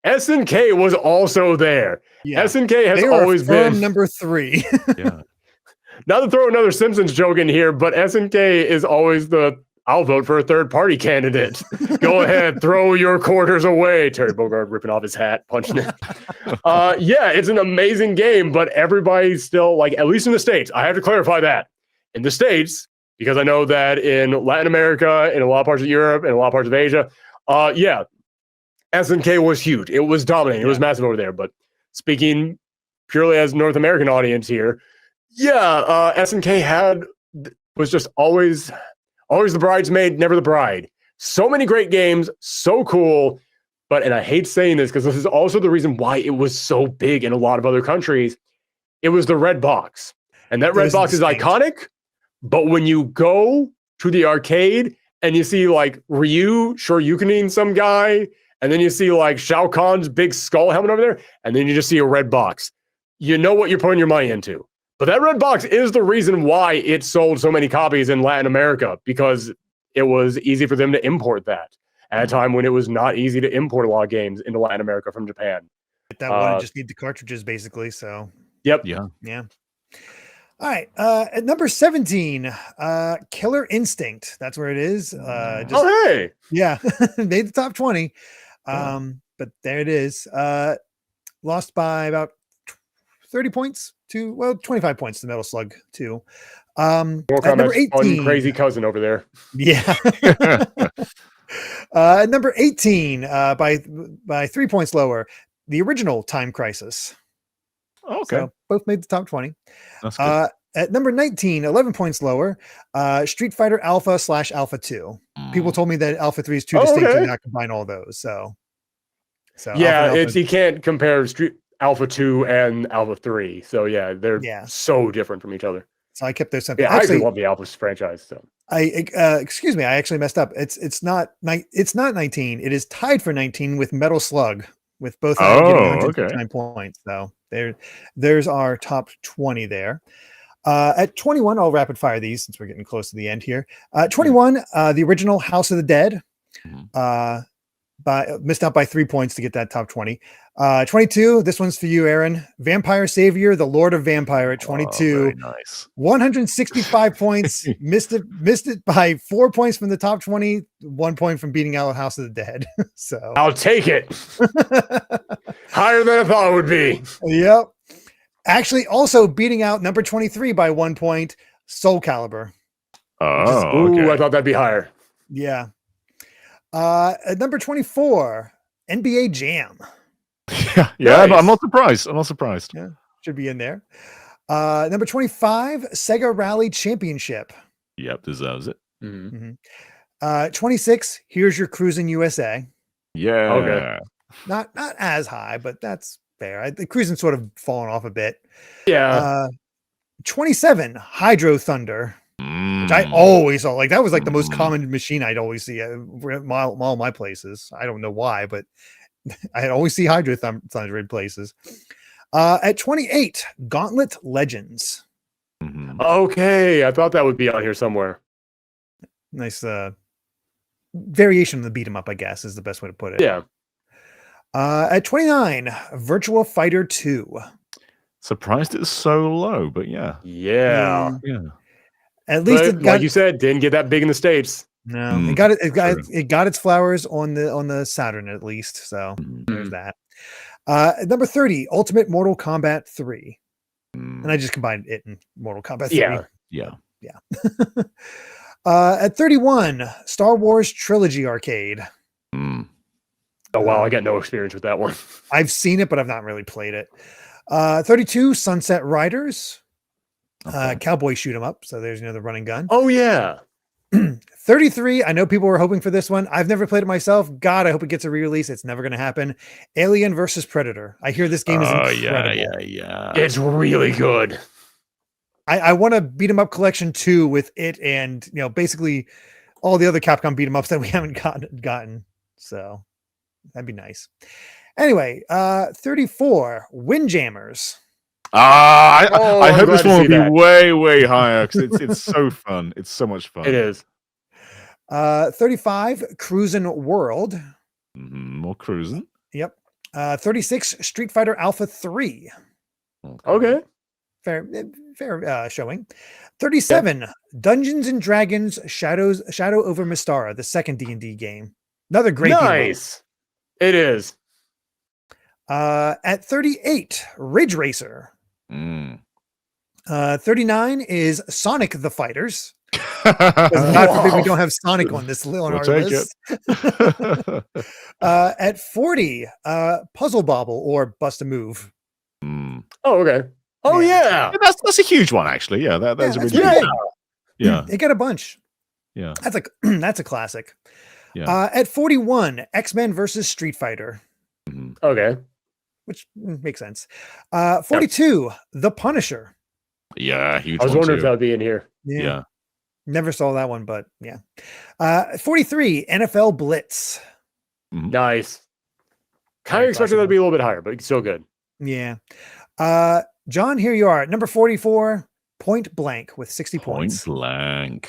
SNK was also there. Yeah. SNK has always been number 3. Not to throw another Simpsons joke in here, but SNK is always I'll vote for a third-party candidate. Go ahead, throw your quarters away. Terry Bogard ripping off his hat, punching it. It's an amazing game, but everybody's still, like, at least in the States, I have to clarify that. In the States, because I know that in Latin America, in a lot of parts of Europe, and a lot of parts of Asia, SNK was huge. It was dominating. It was massive over there. But speaking purely as North American audience here, SNK was just always the bridesmaid, never the bride. So many great games, so cool. And I hate saying this because this is also the reason why it was so big in a lot of other countries. It was the red box. And that red box is iconic. But when you go to the arcade and you see like Ryu Shoryukening some guy, and then you see like Shao Kahn's big skull helmet over there, and then you just see a red box, you know what you're putting your money into. But that red box is the reason why it sold so many copies in Latin America, because it was easy for them to import that at a time when it was not easy to import a lot of games into Latin America from Japan. That one just need the cartridges basically. So yep. Yeah. All right. At number 17, Killer Instinct. That's where it is. Hey. Yeah. Made the top 20. But there it is. Lost by about 30 points to 25 points to Metal Slug 2. At number 18, crazy cousin over there. Yeah. Number 18, by 3 points lower, the original Time Crisis. Okay. So both made the top 20. That's good. At number 19, 11 points lower, Street Fighter Alpha / Alpha 2. People told me that Alpha 3 is too distinct to not combine all those. So yeah, you can't compare Alpha 2 and Alpha 3. So yeah, they're Yeah. so different from each other. So I kept those simple. Yeah, I actually love the Alpha franchise. So excuse me, I actually messed up. It's not 19. It is tied for 19 with Metal Slug, with both getting 159 points. So there's our top 20 there. At 21, I'll rapid fire these since we're getting close to the end here. 21, the original House of the Dead. Missed out by 3 points to get that top 20. 22, this one's for you, Aaron. Vampire Savior, the Lord of Vampire at 22. Very nice. 165 points. Missed it by 4 points from the top 20, 1 point from beating out House of the Dead. So I'll take it. Higher than I thought it would be. Yep. Actually, also beating out number 23 by 1 point, Soul Calibur. Ooh, I thought that'd be higher. Yeah. At number 24, NBA Jam. Yeah, nice. I'm not surprised. Yeah, should be in there. Number 25, Sega Rally Championship. Yep, deserves it. 26, Here's Your Cruising USA. Yeah. Okay. Not as high, but that's fair. The cruising sort of fallen off a bit. Yeah. 27, Hydro Thunder. Which I always saw. Like that was like the most common machine I'd always see at all my places. I don't know why, but I'd always see Hydro Thunder in places. At 28, Gauntlet Legends. Okay, I thought that would be on here somewhere. Nice variation of the beat 'em up, I guess, is the best way to put it. Yeah. At 29, Virtua Fighter 2. Surprised it's so low, but yeah. Yeah. At least it got, like you said, didn't get that big in the States. No, it got its flowers on the Saturn at least. So there's that. Number 30, Ultimate Mortal Kombat 3. And I just combined it and Mortal Kombat 3. Yeah. At 31, Star Wars Trilogy Arcade. Oh wow, I got no experience with that one. I've seen it, but I've not really played it. 32, Sunset Riders. Cowboy shoot 'em up. So there's the run and gun. Oh yeah. 33. I know people were hoping for this one. I've never played it myself. God, I hope it gets a re-release. It's never going to happen. Alien versus Predator. I hear this game is incredible. Yeah. It's really good. I want a beat 'em up collection too with it and basically all the other Capcom beat 'em ups that we haven't gotten. So that'd be nice. Anyway, 34, Windjammers. I hope this one will be way higher because it's so fun. It's so much fun. It is. 35, Cruisin' World. More cruising. Yep. 36, Street Fighter Alpha 3. Okay. Fair showing. 37, Dungeons and Dragons Shadow over Mystara, the second D&D game. Another great game. Nice. It is. At 38, Ridge Racer. 39 is Sonic the Fighters. We don't have Sonic on this on our list. At 40, Puzzle Bobble or Bust a Move. Oh, okay. Oh yeah. That's a huge one actually. Yeah, that's a really good. Yeah. They got a bunch. Yeah. That's a classic. Yeah. At 41, X-Men versus Street Fighter. Okay. Which makes sense. 42, The Punisher. Yeah, huge. I was wondering if that would be in here. Yeah. Never saw that one, but yeah. 43, NFL Blitz. Nice. Kind of expected that to be a little bit higher, but it's still good. Yeah. John, here you are. Number 44, Point Blank with 60 points. Point Blank.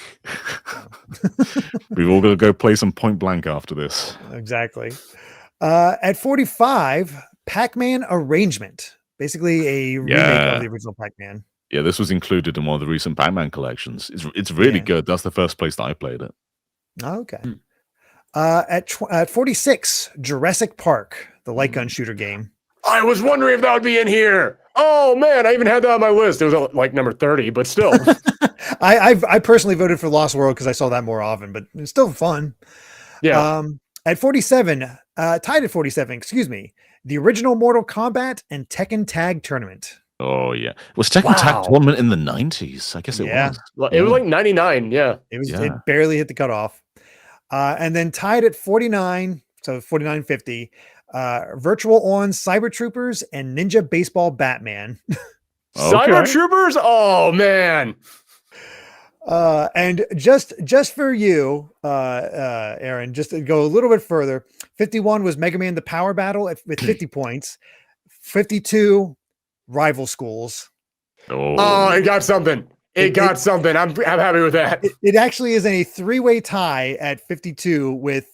We've all got to go play some Point Blank after this. Exactly. At 45, Pac-Man Arrangement. Basically a remake of the original Pac-Man. Yeah, this was included in one of the recent Pac-Man collections. It's really good. That's the first place that I played it. Okay. At 46, Jurassic Park, the light gun shooter game. I was wondering if that would be in here. Oh man, I even had that on my list. It was like number 30, but still. I personally voted for Lost World because I saw that more often, but it's still fun. Yeah. At 47, tied at 47, excuse me, the original Mortal Kombat and Tekken Tag Tournament. Oh yeah, was Tekken Tag Tournament in the 90s? I guess it was. It was like 99. Yeah, it was. It barely hit the cutoff. And then tied at 49, so 49.50, Virtual On Cyber Troopers and Ninja Baseball Batman. Cyber Troopers? Oh man. And just for you, Aaron, just to go a little bit further, 51 was Mega Man the Power Battle with 50 points. 52 Rival Schools. Oh, it got something. It got something. I'm happy with that. It actually is a 3-way tie at 52 with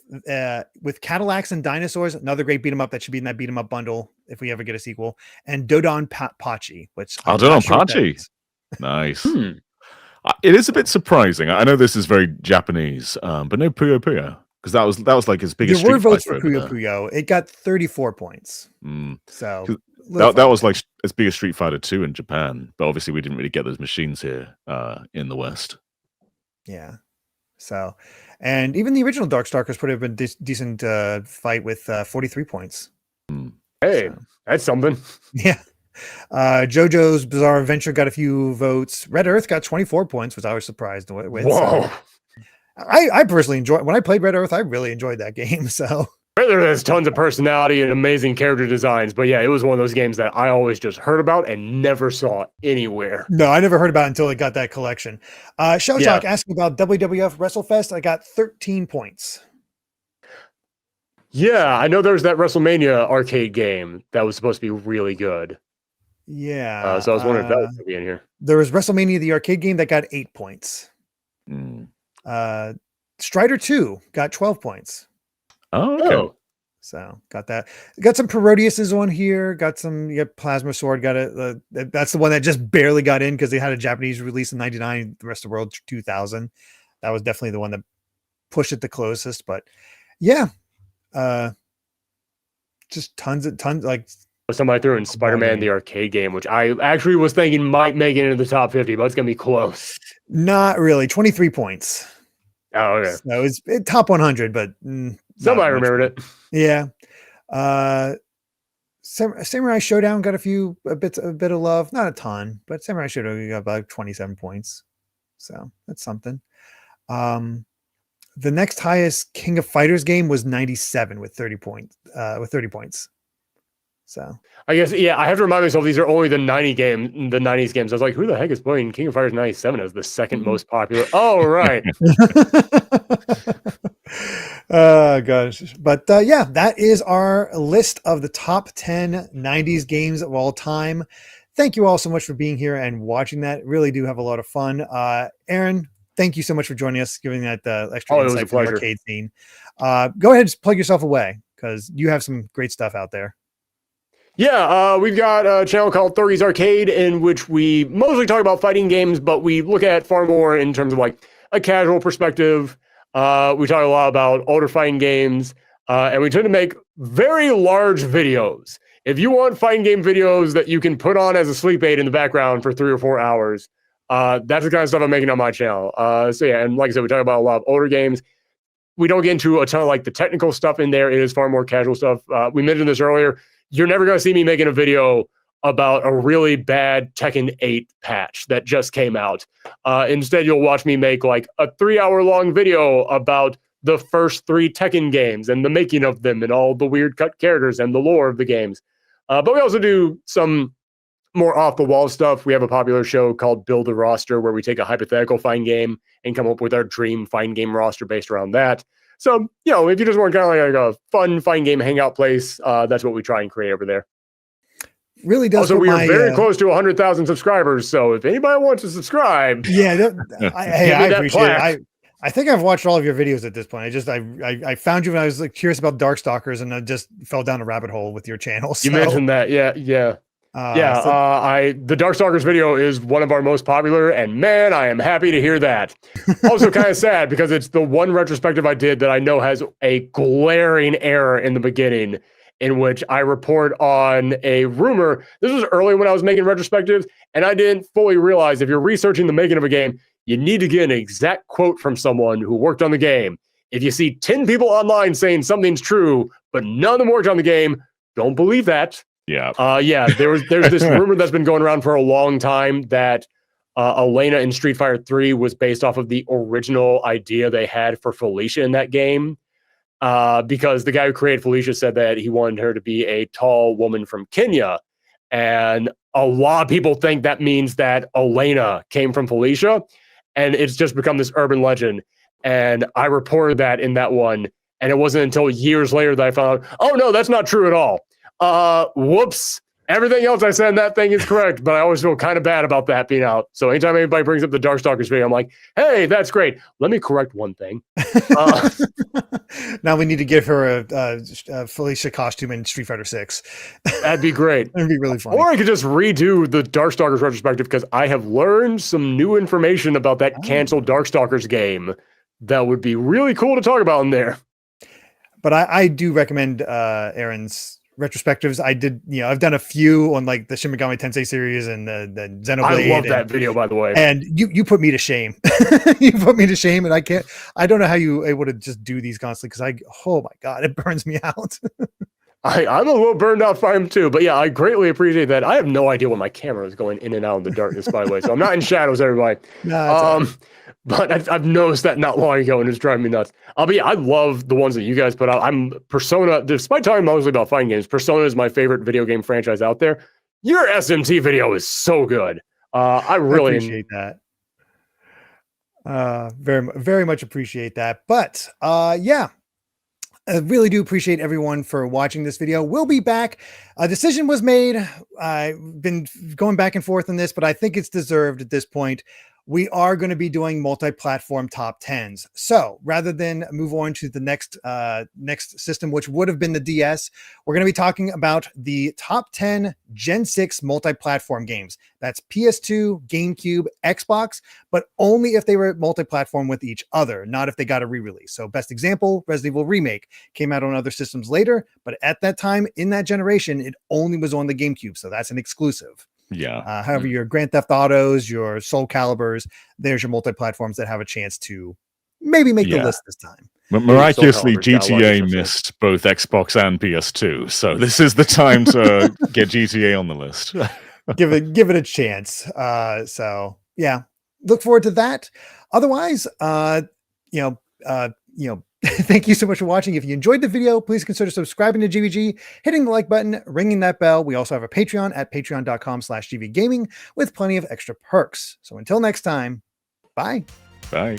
Cadillacs and Dinosaurs, another great beat 'em up that should be in that beat 'em up bundle if we ever get a sequel, and Dodon Pachi, which Dodon Pachi. Nice. It is a bit surprising. I know this is very Japanese, but no Puyo Puyo, because that was like his biggest. There were votes for Puyo Puyo. It got 34 points. So that was like as big as Street Fighter 2 in Japan, but obviously we didn't really get those machines here in the West. Yeah. So, and even the original Darkstalkers put up a decent fight with 43 points. Hey, that's something. Yeah. JoJo's Bizarre Adventure got a few votes. Red Earth got 24 points, which I was surprised with. Whoa. So I personally enjoyed when I played Red Earth. I really enjoyed that game. So Red Earth has tons of personality and amazing character designs, but yeah, it was one of those games that I always just heard about and never saw anywhere. No, I never heard about it until I got that collection. Shell Shock asking about WWF WrestleFest. I got 13 points. Yeah, I know there's that WrestleMania arcade game that was supposed to be really good. Yeah. So I was wondering if that was going to be in here. There was WrestleMania, the arcade game, that got 8 points. Strider 2 got 12 points. Oh, okay. So got that. Got some Parodiuses on here. Got some Plasma Sword. Got it. That's the one that just barely got in because they had a Japanese release in '99. The rest of the world 2000. That was definitely the one that pushed it the closest. But yeah, just tons like. Somebody threw in Spider-Man the arcade game, which I actually was thinking might make it into the top 50, but it's gonna be close. Not really. 23 points. Oh, okay. So it's top 100, but somebody remembered it. Yeah. Samurai Showdown got a bit of love, not a ton, but Samurai Showdown got about 27 points. So that's something. The next highest King of Fighters game was 97 with 30 points. So I guess, I have to remind myself these are only the 90s games. I was like, who the heck is playing King of Fighters 97 as the second most popular? Oh, right. Oh gosh. But that is our list of the top 10 90s games of all time. Thank you all so much for being here and watching that. Really do have a lot of fun. Aaron, thank you so much for joining us, giving that extra insight from the arcade scene. Go ahead and plug yourself away because you have some great stuff out there. Yeah, we've got a channel called Thorgi's Arcade in which we mostly talk about fighting games, but we look at far more in terms of like a casual perspective. We talk a lot about older fighting games, and we tend to make very large videos. If you want fighting game videos that you can put on as a sleep aid in the background for 3 or 4 hours, that's the kind of stuff I'm making on my channel. So yeah, and like I said, we talk about a lot of older games. We don't get into a ton of like the technical stuff in there. It is far more casual stuff. We mentioned this earlier. You're never going to see me making a video about a really bad Tekken 8 patch that just came out. Instead, you'll watch me make like a 3-hour-long video about the first 3 Tekken games and the making of them and all the weird cut characters and the lore of the games. But we also do some more off-the-wall stuff. We have a popular show called Build a Roster where we take a hypothetical fighting game and come up with our dream fighting game roster based around that. So, if you just want kind of like a fun fighting game hangout place, that's what we try and create over there. Really does. Also, we are very close to 100,000 subscribers. So if anybody wants to subscribe, I appreciate it. I think I've watched all of your videos at this point. I found you when I was like curious about Darkstalkers, and I just fell down a rabbit hole with your channel. So. You mentioned that, yeah. The Darkstalkers video is one of our most popular, and man, I am happy to hear that. Also kind of sad because it's the one retrospective I did that I know has a glaring error in the beginning, in which I report on a rumor. This was early when I was making retrospectives, and I didn't fully realize if you're researching the making of a game, you need to get an exact quote from someone who worked on the game. If you see 10 people online saying something's true, but none of them worked on the game, don't believe that. Yeah. There's this rumor that's been going around for a long time that Elena in Street Fighter 3 was based off of the original idea they had for Felicia in that game. because the guy who created Felicia said that he wanted her to be a tall woman from Kenya. And a lot of people think that means that Elena came from Felicia, and it's just become this urban legend. And I reported that in that one, and it wasn't until years later that I found out, oh no, that's not true at all. Whoops. Everything else I said in that thing is correct, but I always feel kind of bad about that being out. So anytime anybody brings up the Darkstalkers video, I'm like, hey, that's great. Let me correct one thing. Now we need to give her a Felicia costume in Street Fighter 6. That'd be great. That'd be really fun. Or I could just redo the Darkstalkers retrospective, because I have learned some new information about that canceled Darkstalkers game that would be really cool to talk about in there. But I do recommend Aaron's retrospectives. I did, I've done a few on like the Shin Megami Tensei series and the Xenoblade. I love that video, by the way. And you put me to shame. You put me to shame, and I don't know how you able to just do these constantly, because oh my God, it burns me out. I'm a little burned out by him too, but yeah, I greatly appreciate that. I have no idea when my camera is going in and out of the darkness, by the way, so I'm not in shadows, everybody. But I've noticed that not long ago, and it's driving me nuts. I love the ones that you guys put out. Persona, despite talking mostly about fighting games, Persona is my favorite video game franchise out there. Your SMT video is so good. I really appreciate that. Very, very much appreciate that. But yeah, I really do appreciate everyone for watching this video. We'll be back. A decision was made. I've been going back and forth on this, but I think it's deserved at this point. We are going to be doing multi-platform top 10s. So rather than move on to the next system, which would have been the DS, we're going to be talking about the top 10 Gen 6 multi-platform games. That's PS2, GameCube, Xbox, but only if they were multi-platform with each other, not if they got a re-release. So best example, Resident Evil Remake came out on other systems later, but at that time in that generation, it only was on the GameCube. So that's an exclusive. Yeah. However, your Grand Theft Autos, your Soul Calibers, there's your multi-platforms that have a chance to maybe make the list this time. But miraculously, GTA missed both Xbox and PS2, so this is the time to get GTA on the list. give it a chance. So yeah, look forward to that. Otherwise, thank you so much for watching. If you enjoyed the video, please consider subscribing to GVG, hitting the like button, ringing that bell. We also have a Patreon at patreon.com/GVGaming with plenty of extra perks. So until next time, bye. Bye.